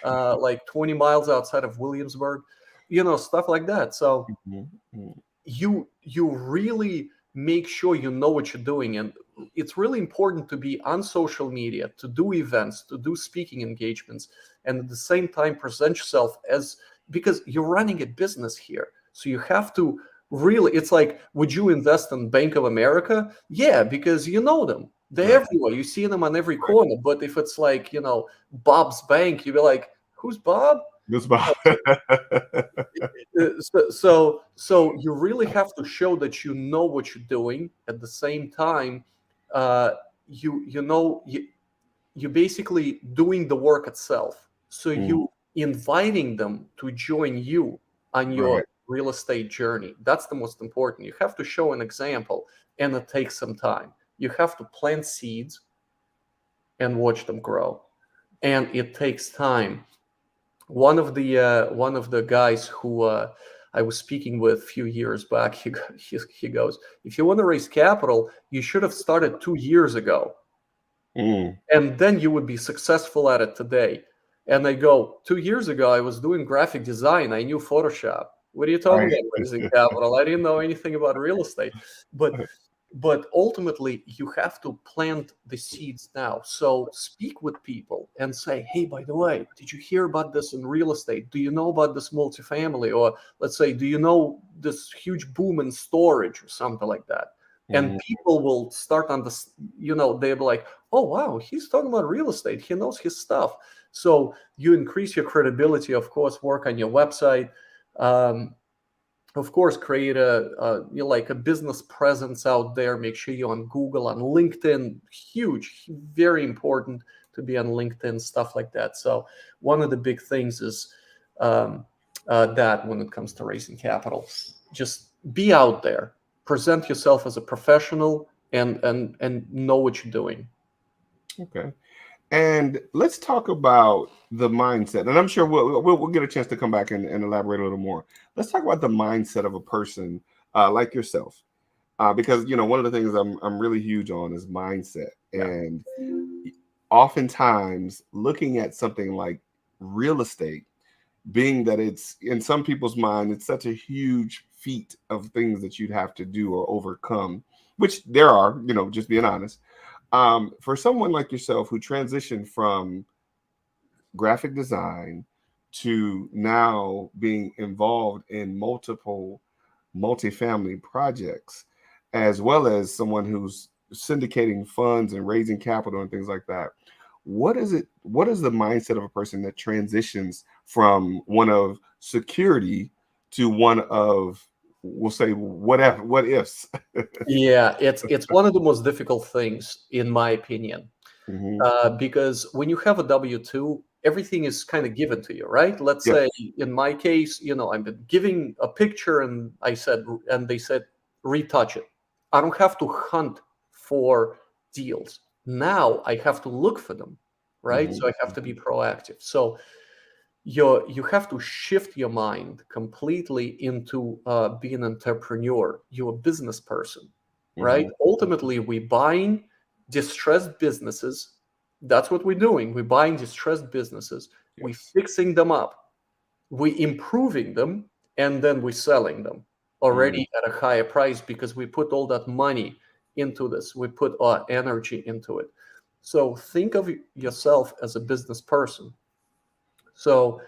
like 20 miles outside of Williamsburg?" Stuff like that. So Mhm, mhm. you really make sure you know what you're doing, and it's really important to be on social media, to do events, to do speaking engagements, and at the same time present yourself as, because you're running a business here, so you have to really, it's like, would you invest in Bank of America? Yeah, because you know them, they're Right, everywhere, you see them on every right. corner. But if it's like, Bob's Bank, you'd be like, who's Bob? That's about So you really have to show that you know what you're doing. At the same time, uh, you basically doing the work itself. So Mm, you inviting them to join you on your right. real estate journey. That's the most important. You have to show an example, and it takes some time. You have to plant seeds and watch them grow, and it takes time. One of the guys who I was speaking with a few years back, he goes, if you want to raise capital, you should have started 2 years ago, Mm, and then you would be successful at it today. And I go, 2 years ago, I was doing graphic design. I knew Photoshop. What are you talking right. about raising capital? I didn't know anything about real estate. But ultimately, you have to plant the seeds now. So speak with people and say, hey, by the way, did you hear about this in real estate? Do you know about this multifamily? Or let's say, do you know this huge boom in storage or something like that? And Mhm, people will start on this, they'll be like, oh, wow, he's talking about real estate. He knows his stuff. So you increase your credibility, of course, work on your website. Um, of course, create like a business presence out there. Make sure you're on Google, on LinkedIn. Huge, very important to be on LinkedIn, stuff like that. So one of the big things is that when it comes to raising capital, just be out there, present yourself as a professional, and know what you're doing. okay. And let's talk about the mindset. And I'm sure we'll get a chance to come back and elaborate a little more. Let's talk about the mindset of a person like yourself, because one of the things I'm really huge on is mindset. Yeah. And oftentimes, looking at something like real estate, being that it's in some people's mind, it's such a huge feat of things that you'd have to do or overcome, which there are. Just being honest. For someone like yourself who transitioned from graphic design to now being involved in multiple multifamily projects, as well as someone who's syndicating funds and raising capital and things like that. What is the mindset of a person that transitions from one of security to one of, we'll say, whatever, what ifs? Yeah, it's one of the most difficult things, in my opinion, Hmm. because when you have a W-2, everything is kind of given to you, right? Let's Yes. say in my case, I've been giving a picture, and they said, retouch it. I don't have to hunt for deals. Now I have to look for them, right? Hmm. So I have to be proactive. So you have to shift your mind completely into being an entrepreneur. You're a business person, right? Hmm. Ultimately, we buying distressed businesses. That's what we're doing. We're buying distressed businesses. We Yes. fixing them up. We improving them, and then we're selling them already at a higher price because we put all that money into this. We put our energy into it. So think of yourself as a business person. So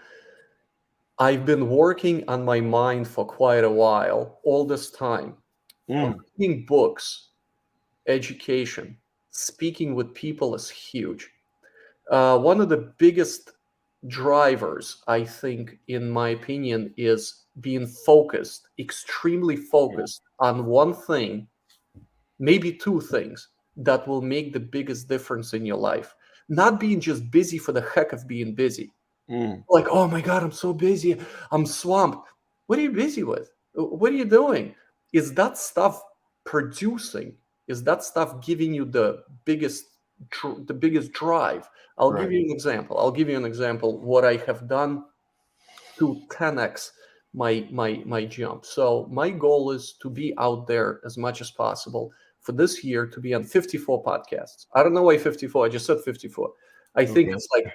I've been working on my mind for quite a while, all this time, reading books, education, speaking with people is huge. One of the biggest drivers, I think, in my opinion, is being focused, extremely focused on one thing, maybe two things that will make the biggest difference in your life. Not being just busy for the heck of being busy. Like, oh my God, I'm so busy. I'm swamped. What are you busy with? What are you doing? Is that stuff producing? Is that stuff giving you the biggest drive? I'll give Right. you an example. I'll give you an example what I have done to 10x my jump. So my goal is to be out there as much as possible for this year, to be on 54 podcasts. I don't know why 54. I just said 54. I think Okay. it's like,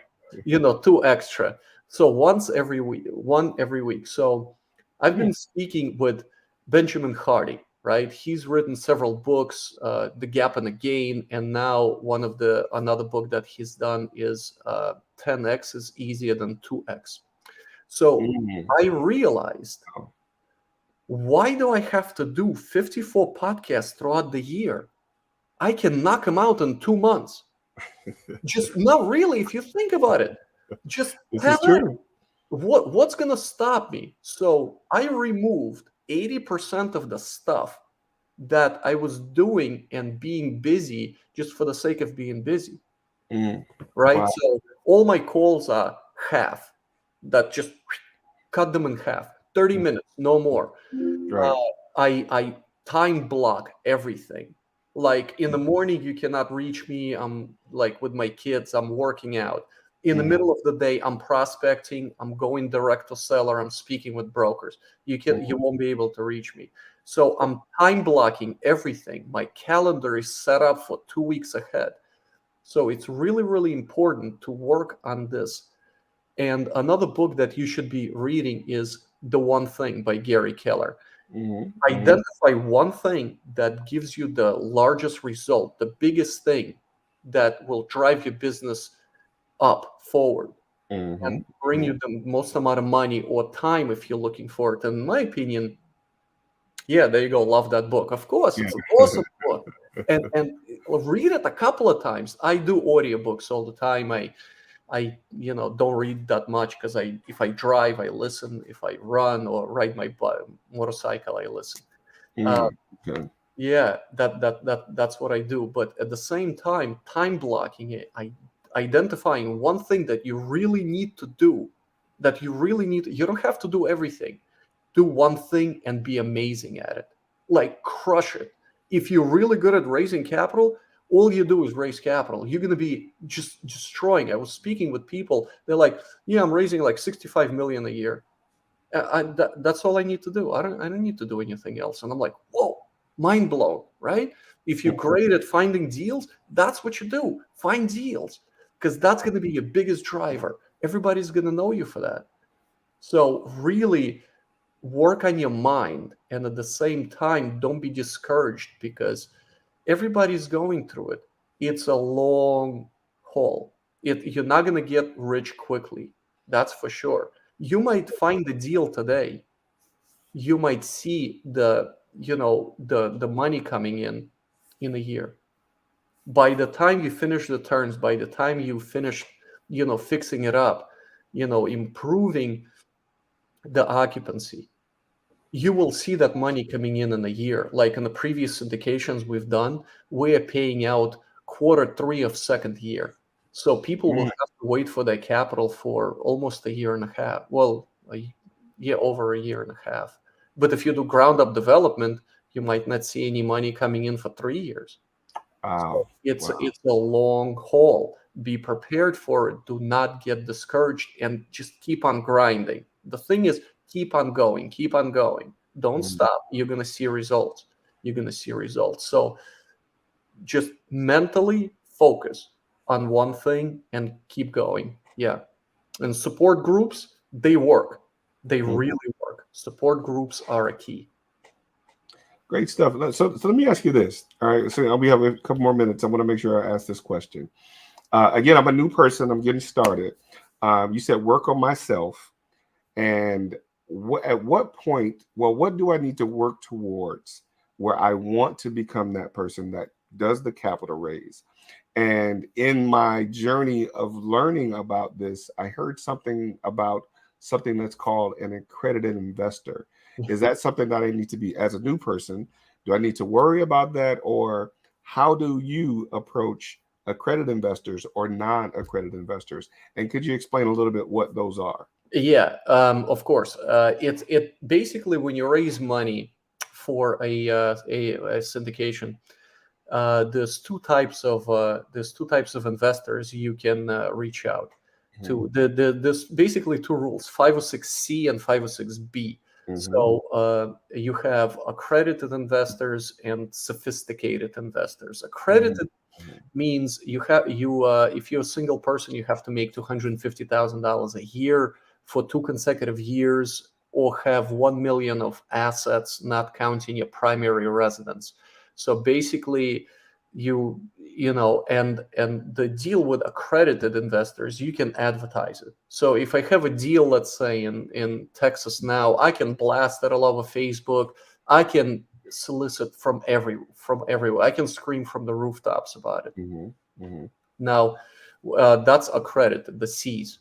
two extra. So once every week, one every week. So I've been speaking with Benjamin Hardy, right? He's written several books, The Gap and the Gain, and now another book that he's done is 10x is easier than 2x. So I realized, why do I have to do 54 podcasts throughout the year? I can knock them out in 2 months. Just not really, if you think about it. Just This 10. is true. What's going to stop me? So I removed 80% of the stuff that I was doing and being busy just for the sake of being busy, right? Wow. So all my calls are half, that just cut them in half, 30 minutes, no more. Right. I time block everything. Like in the morning, you cannot reach me. I'm like with my kids, I'm working out. In the middle of the day, I'm prospecting, I'm going direct to seller, I'm speaking with brokers. You won't be able to reach me. So I'm time blocking everything. My calendar is set up for 2 weeks ahead. So it's really, really important to work on this. And another book that you should be reading is The One Thing by Gary Keller. Identify one thing that gives you the largest result, the biggest thing that will drive your business up forward and bring you the most amount of money or time if you're looking for it. And in my opinion, yeah, there you go. Love that book. Of course, it's an awesome book. And read it a couple of times. I do audiobooks all the time. I don't read that much because if I drive, I listen. If I run or ride my motorcycle, I listen. Okay. Yeah, that's what I do. But at the same time, time blocking it, identifying one thing that you really need to do, that you really need. You don't have to do everything. Do one thing and be amazing at it. Like crush it. If you're really good at raising capital, all you do is raise capital. You're going to be just destroying. I was speaking with people. They're like, "Yeah, I'm raising like 65 million a year. That's all I need to do. I don't need to do anything else." And I'm like, "Whoa, mind blown, right?" If you're great at finding deals, that's what you do. Find deals, because that's going to be your biggest driver. Everybody's going to know you for that. So really work on your mind, and at the same time, don't be discouraged, because everybody's going through it. It's a long haul. You're not going to get rich quickly. That's for sure. You might find the deal today. You might see the money coming in a year. By the time you finish the turns, by the time you finish, fixing it up, improving the occupancy, you will see that money coming in a year. Like in the previous syndications we've done, we are paying out Q3 of second year. So people will have to wait for their capital for almost a year and a half. Well, over a year and a half. But if you do ground up development, you might not see any money coming in for 3 years. So Wow. it's a long haul. Be prepared for it. Do not get discouraged and just keep on grinding. The thing is, keep on going. Keep on going. Don't stop. You're gonna see results. You're gonna see results. So just mentally focus on one thing and keep going. Yeah. And support groups, they work. They really work. Support groups are a key. Great stuff. So let me ask you this. All right. So we have a couple more minutes. I want to make sure I ask this question. Again, I'm a new person. I'm getting started. You said work on myself. And at what point, well, what do I need to work towards where I want to become that person that does the capital raise? And in my journey of learning about this, I heard something about something that's called an accredited investor. Is that something that I need to be as a new person? Do I need to worry about that? Or how do you approach accredited investors or non-accredited investors? And could you explain a little bit what those are? Yeah, of course. It basically, when you raise money for a syndication, there's two types of investors you can reach out to. There's basically two rules: 506C and 506B. So you have accredited investors and sophisticated investors. Accredited means if you're a single person, you have to make $250,000 a year for 2 consecutive years, or have 1 million of assets, not counting your primary residence. So basically, and the deal with accredited investors, you can advertise it. So if I have a deal, let's say in Texas now, I can blast it all over Facebook. I can solicit from everywhere. I can scream from the rooftops about it. Now, that's accredited, the C's.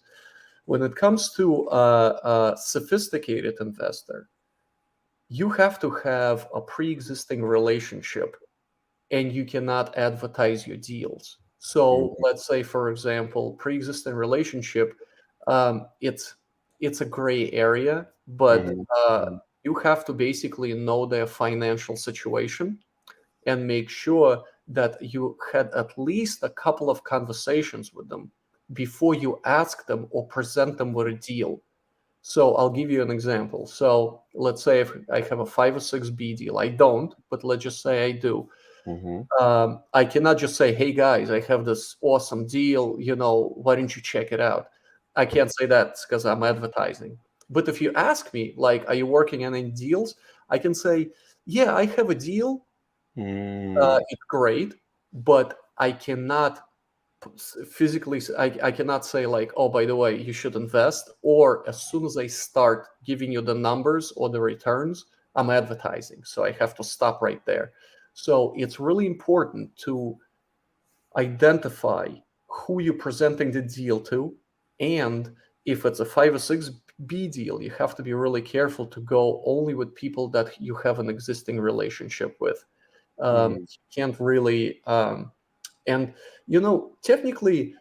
When it comes to a sophisticated investor, you have to have a pre-existing relationship, and you cannot advertise your deals. So let's say, for example, pre-existing relationship, it's a gray area, but you have to basically know their financial situation and make sure that you had at least a couple of conversations with them before you ask them or present them with a deal. So I'll give you an example. So let's say if I have a 506B deal. I don't, but let's just say I do. I cannot just say, hey guys, I have this awesome deal, why don't you check it out? I can't say that because I'm advertising. But if you ask me, like, are you working on any deals? I can say, yeah, I have a deal. It's great, but I cannot physically, I cannot say like, oh, by the way, you should invest. Or as soon as I start giving you the numbers or the returns, I'm advertising. So I have to stop right there. So it's really important to identify who you're presenting the deal to. And if it's a 506B deal, you have to be really careful to go only with people that you have an existing relationship with. You can't really, and technically,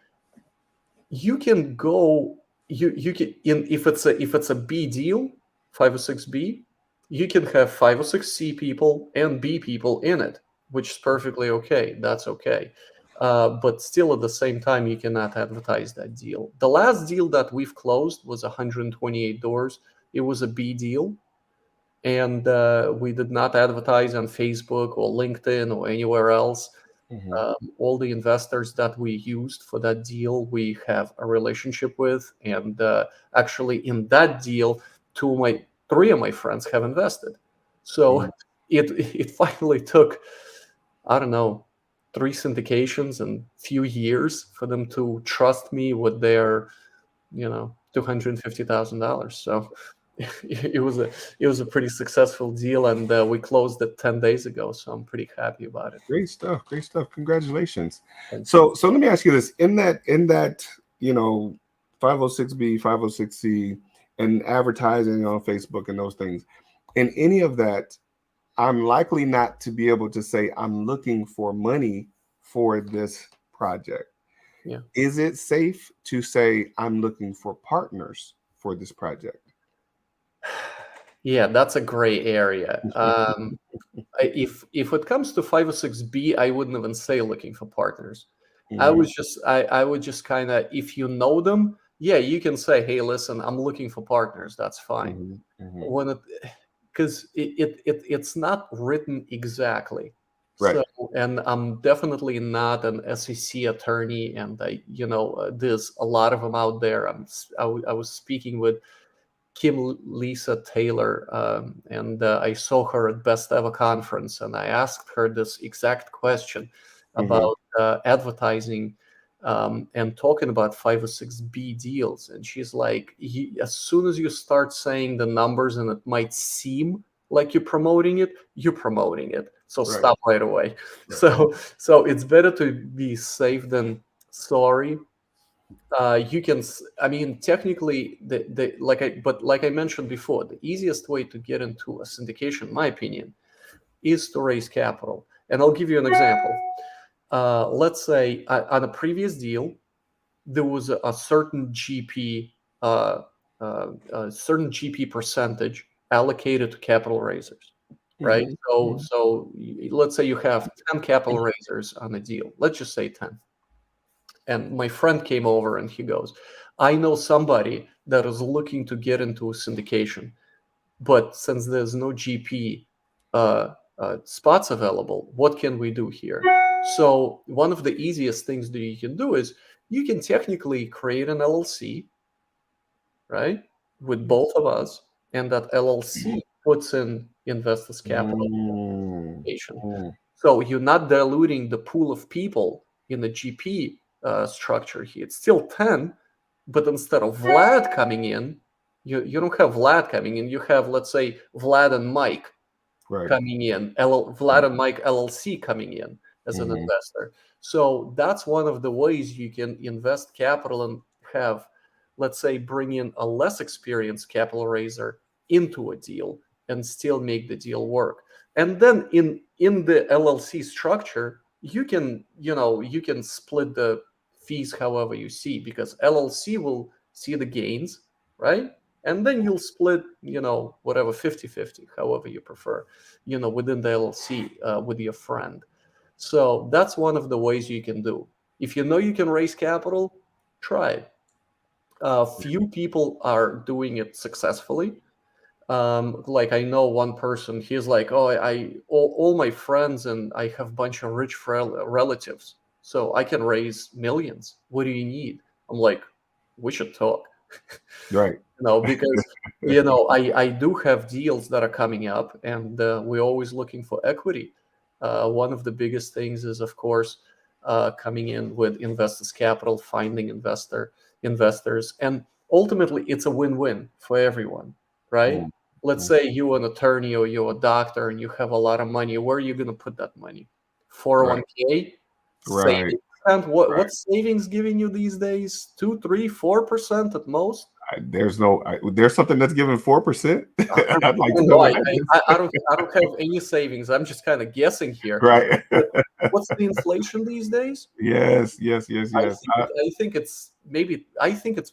you can go. You can if it's a B deal, 506B, you can have 506C people and B people in it, which is perfectly okay. That's okay. But still, at the same time, you cannot advertise that deal. The last deal that we've closed was $128. It was a B deal, and we did not advertise on Facebook or LinkedIn or anywhere else. All the investors that we used for that deal, we have a relationship with, and actually in that deal, three of my friends have invested. So it finally took, I don't know, 3 syndications and few years for them to trust me with their, $250,000. So it was a pretty successful deal, and we closed it 10 days ago. So I'm pretty happy about it. Great stuff. Great stuff. Congratulations. Thank So let me ask you this: in that 506B, 506C, and advertising on Facebook and those things, in any of that, I'm likely not to be able to say I'm looking for money for this project. Yeah. Is it safe to say I'm looking for partners for this project? Yeah, that's a gray area. If it comes to 506B, I wouldn't even say looking for partners. I would just kind of, if you know them, yeah, you can say, hey, listen, I'm looking for partners. That's fine. When because it's not written exactly. Right. So, and I'm definitely not an SEC attorney, and there's a lot of them out there. I was speaking with Kim Lisa Taylor, and I saw her at Best Ever Conference, and I asked her this exact question about advertising and talking about 506B deals. And she's like, as soon as you start saying the numbers and it might seem like you're promoting it, you're promoting it. So stop right away. Right. So it's better to be safe than sorry. You can, I mean, technically, like I mentioned before, the easiest way to get into a syndication, in my opinion, is to raise capital. And I'll give you an example. Let's say on a previous deal, there was a certain GP, a certain GP percentage allocated to capital raisers, right? So let's say you have 10 capital raisers on a deal. Let's just say 10. And my friend came over and he goes, I know somebody that is looking to get into syndication, but since there's no GP spots available, what can we do here? So one of the easiest things that you can do is you can technically create an LLC, right, with both of us, and that LLC puts in investors' capital. So you're not diluting the pool of people in the GP structure here. It's still 10, but instead of Vlad coming in, you don't have Vlad coming in. You have, let's say, Vlad and Mike coming in, Vlad and Mike LLC coming in as an investor. So that's one of the ways you can invest capital and have, let's say, bring in a less experienced capital raiser into a deal and still make the deal work. And then in the LLC structure, you can split the fees however you see, because LLC will see the gains, right? And then you'll split, whatever, 50-50, however you prefer, within the LLC with your friend. So that's one of the ways you can do. If you know you can raise capital, try it. Few people are doing it successfully. Like I know one person, he's like, oh, all my friends and I have a bunch of rich relatives, so I can raise millions. What do you need? I'm like, we should talk. Right. Because I do have deals that are coming up, and we're always looking for equity. One of the biggest things is, of course, coming in with investors' capital, finding investors, and ultimately it's a win-win for everyone, right? Let's say you're an attorney or you're a doctor and you have a lot of money. Where are you going to put that money? 401k? Right. Savings? What's savings giving you these days? 2, 3, 4% at most? There's something that's giving 4%. I'd like to know know. I don't have any savings. I'm just kind of guessing here. Right. What's the inflation these days? Yes. I think it's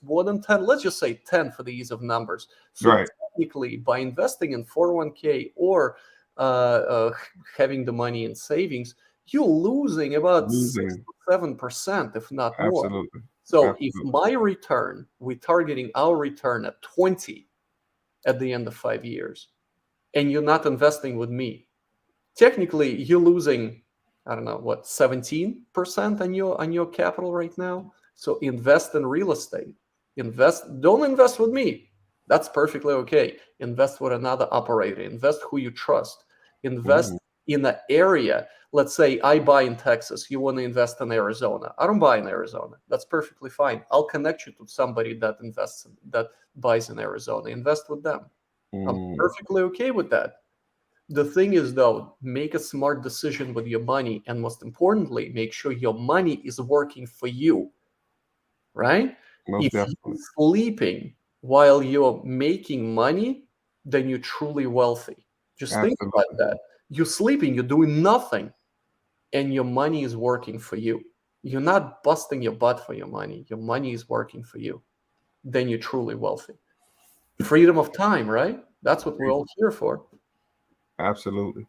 more than 10. Let's just say 10 for the ease of numbers. So technically, by investing in 401k or having the money in savings, you're losing about 6 to 7%, if not more. Absolutely. So if my return, we're targeting our return at 20 at the end of 5 years, and you're not investing with me, technically you're losing, I don't know, what, 17% on your capital right now. So invest in real estate. Don't invest with me. That's perfectly okay. Invest with another operator. Invest who you trust. Invest in an area. Let's say I buy in Texas. You want to invest in Arizona. I don't buy in Arizona. That's perfectly fine. I'll connect you to somebody that buys in Arizona. Invest with them. I'm perfectly okay with that. The thing is, though, make a smart decision with your money, and most importantly, make sure your money is working for you, right? Most If definitely. you're sleeping while you're making money, then you're truly wealthy. Just think about that. You're sleeping, you're doing nothing, and your money is working for you. You're not busting your butt for your money. Your money is working for you. Then you're truly wealthy. Freedom of time, right? That's what we're all here for. Absolutely.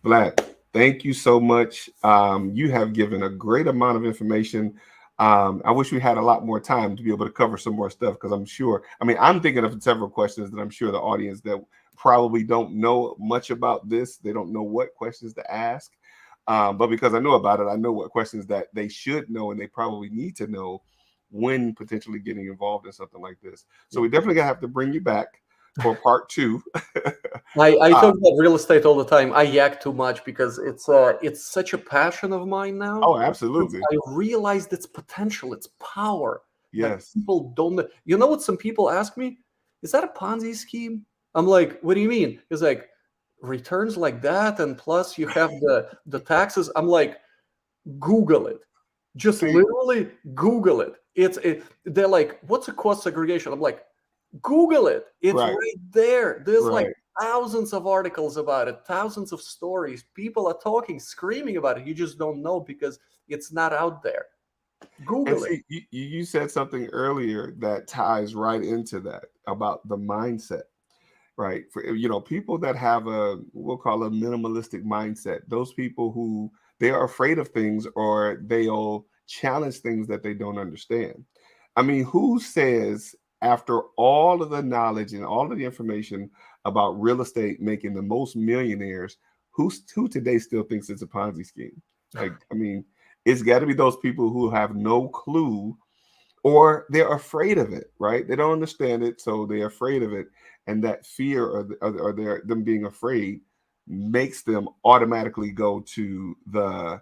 Vlad, thank you so much. You have given a great amount of information. I wish we had a lot more time to be able to cover some more stuff, because I'm thinking of several questions that I'm sure the audience that probably don't know much about this, they don't know what questions to ask. But because I know about it, I know what questions that they should know and they probably need to know when potentially getting involved in something like this. So we definitely gonna have to bring you back for part two. I talk about real estate all the time. I yak too much because it's such a passion of mine now. Oh, absolutely. I realized its potential, its power that Yes. people don't know. You know what some people ask me? Is that a Ponzi scheme? I'm like, what do you mean? It's like returns like that, and plus you have the taxes. I'm like, Google it. Just See, literally Google it. They're like, what's a cost segregation? I'm like, Google it. It's right, right there. There's like right. thousands of articles about it, thousands of stories. People are talking, screaming about it. You just don't know because it's not out there. And Google it. see, you said something earlier that ties right into that about the mindset, right? For people that have we'll call a minimalistic mindset, those people who they are afraid of things or they'll challenge things that they don't understand. I mean, who says after all of the knowledge and all of the information about real estate making the most millionaires, who today still thinks it's a Ponzi scheme? Like, I mean, it's got to be those people who have no clue or they're afraid of it, right? They don't understand it, so they're afraid of it, and that fear or them being afraid makes them automatically go to the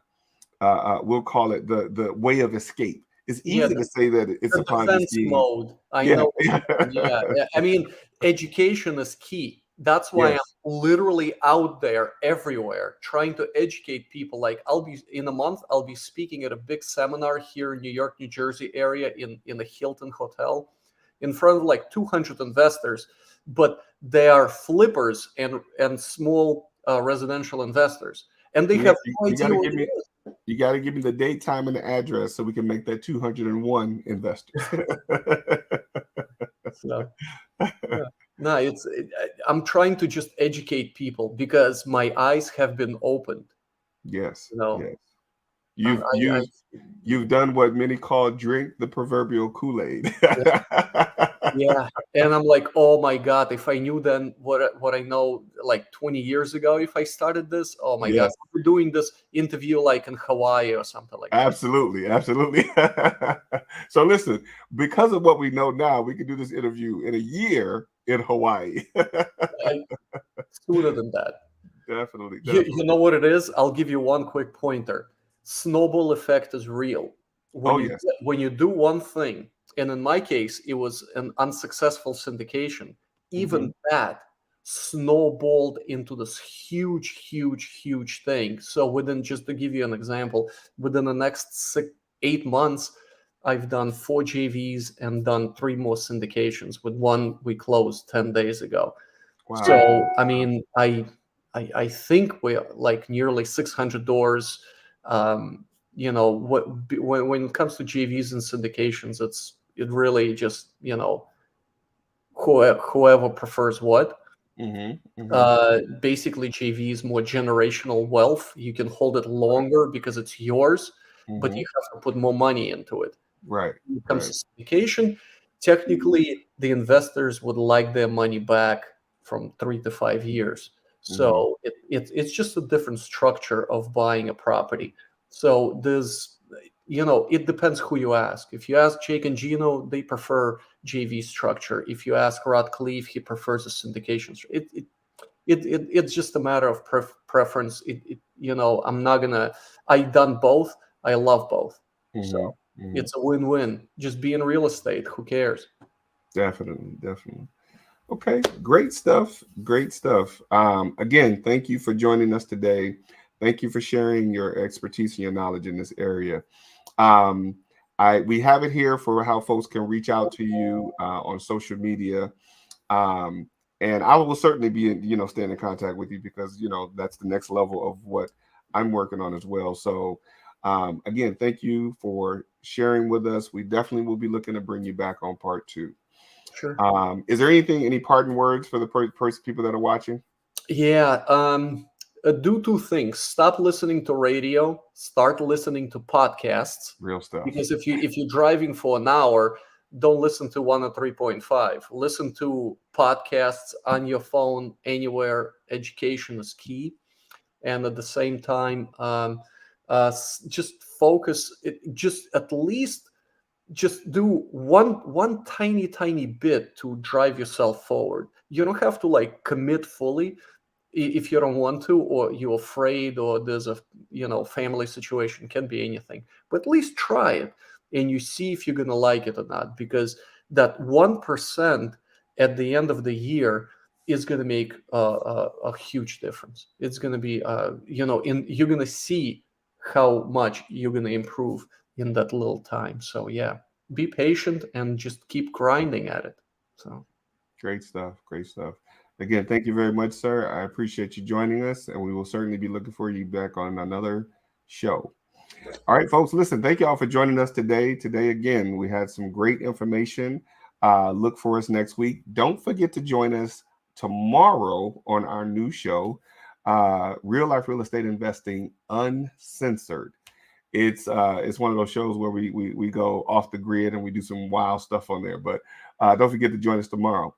we'll call it the way of escape. It's Yeah, easy to say that it's a the Ponzi defense scheme. mode. I Yeah. know what you mean. Yeah. I mean, education is key. That's why I'm Yes. literally out there everywhere trying to educate people. Like I'll be in a month, I'll be speaking at a big seminar here in New York, New Jersey area in the Hilton Hotel in front of like 200 investors, but they are flippers and small residential investors. And they Yeah. have no You got idea to what give it me is. you got to give me the date, time, and the address so we can make that 201 investors. So yeah. No, I'm trying to just educate people because my eyes have been opened. Yes. You know, Yes. um, You've I, I you've you've done what many call drink the proverbial Kool-Aid. yeah, and I'm like, oh my God, if I knew then what I know like 20 years ago, if I started this, oh my God, Yes, we're doing this interview like in Hawaii or something like that. absolutely, absolutely. So listen, because of what we know now, we can do this interview in a year in Hawaii. I, Sooner than that. Definitely, You definitely. know what it is? I'll give you one quick pointer. Snowball effect is real. Oh yes. When you do one thing, and in my case, it was an unsuccessful syndication. Hmm. Even that snowballed into this huge, huge, huge thing. So within, just to give you an example, within the next 8 months, I've done 4 JVs and done 3 more syndications. With one, we closed 10 days ago. Wow. So I mean, I think we're like nearly 600 doors. When it comes to JVs and syndications, it really just whoever prefers what. Hmm. Hmm. Basically, JV is more generational wealth. You can hold it longer because it's yours, but Hmm. you have to put more money into it. Right. When it comes Right. to syndication, technically the investors would like their money back from 3 to 5 years. Hmm. So it's just a different structure of buying a property. So it depends who you ask. If you ask Jake and Gino, they prefer JV structure. If you ask Rod Cleve, he prefers a syndication. It's just a matter of preference. I'm not gonna. I done both. I love both. Hmm. So Hmm. it's a win-win. Just be in real estate. Who cares? Definitely. Definitely. Okay, great stuff. Great stuff. Again, thank you for joining us today. Thank you for sharing your expertise and your knowledge in this area. Um, we have it here for how folks can reach out to you on social media. Um, and I will certainly be, staying in contact with you because, that's the next level of what I'm working on as well. So, again, thank you for sharing with us. We definitely will be looking to bring you back on part two. Sure. Is there any parting words for the people that are watching? Yeah. Do two things. Stop listening to radio. Start listening to podcasts. Real stuff. Because if you're driving for an hour, don't listen to 103.5. Listen to podcasts on your phone anywhere. Education is key, and at the same time, just focus. Just at least just do one tiny bit to drive yourself forward. You don't have to like commit fully if you don't want to, or you're afraid, or there's a family situation. Can be anything, but at least try it and you see if you're going to like it or not, because that 1% at the end of the year is going to make a huge difference. It's going to be you're going to see how much you're going to improve in that little time. So yeah, be patient and just keep grinding at it. So Great stuff. Great stuff. Again, thank you very much, sir. I appreciate you joining us, and we will certainly be looking for you back on another show. All right, folks, listen, thank you all for joining us today. Today, again, we had some great information. Look for us next week. Don't forget to join us tomorrow on our new show, Real Life Real Estate Investing Uncensored. It's one of those shows where we go off the grid and we do some wild stuff on there. But don't forget to join us tomorrow.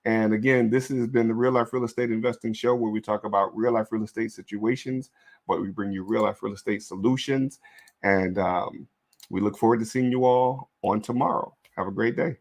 And again, this has been the Real Life Real Estate Investing Show, where we talk about real life real estate situations, but we bring you real life real estate solutions. And we look forward to seeing you all on tomorrow. Have a great day.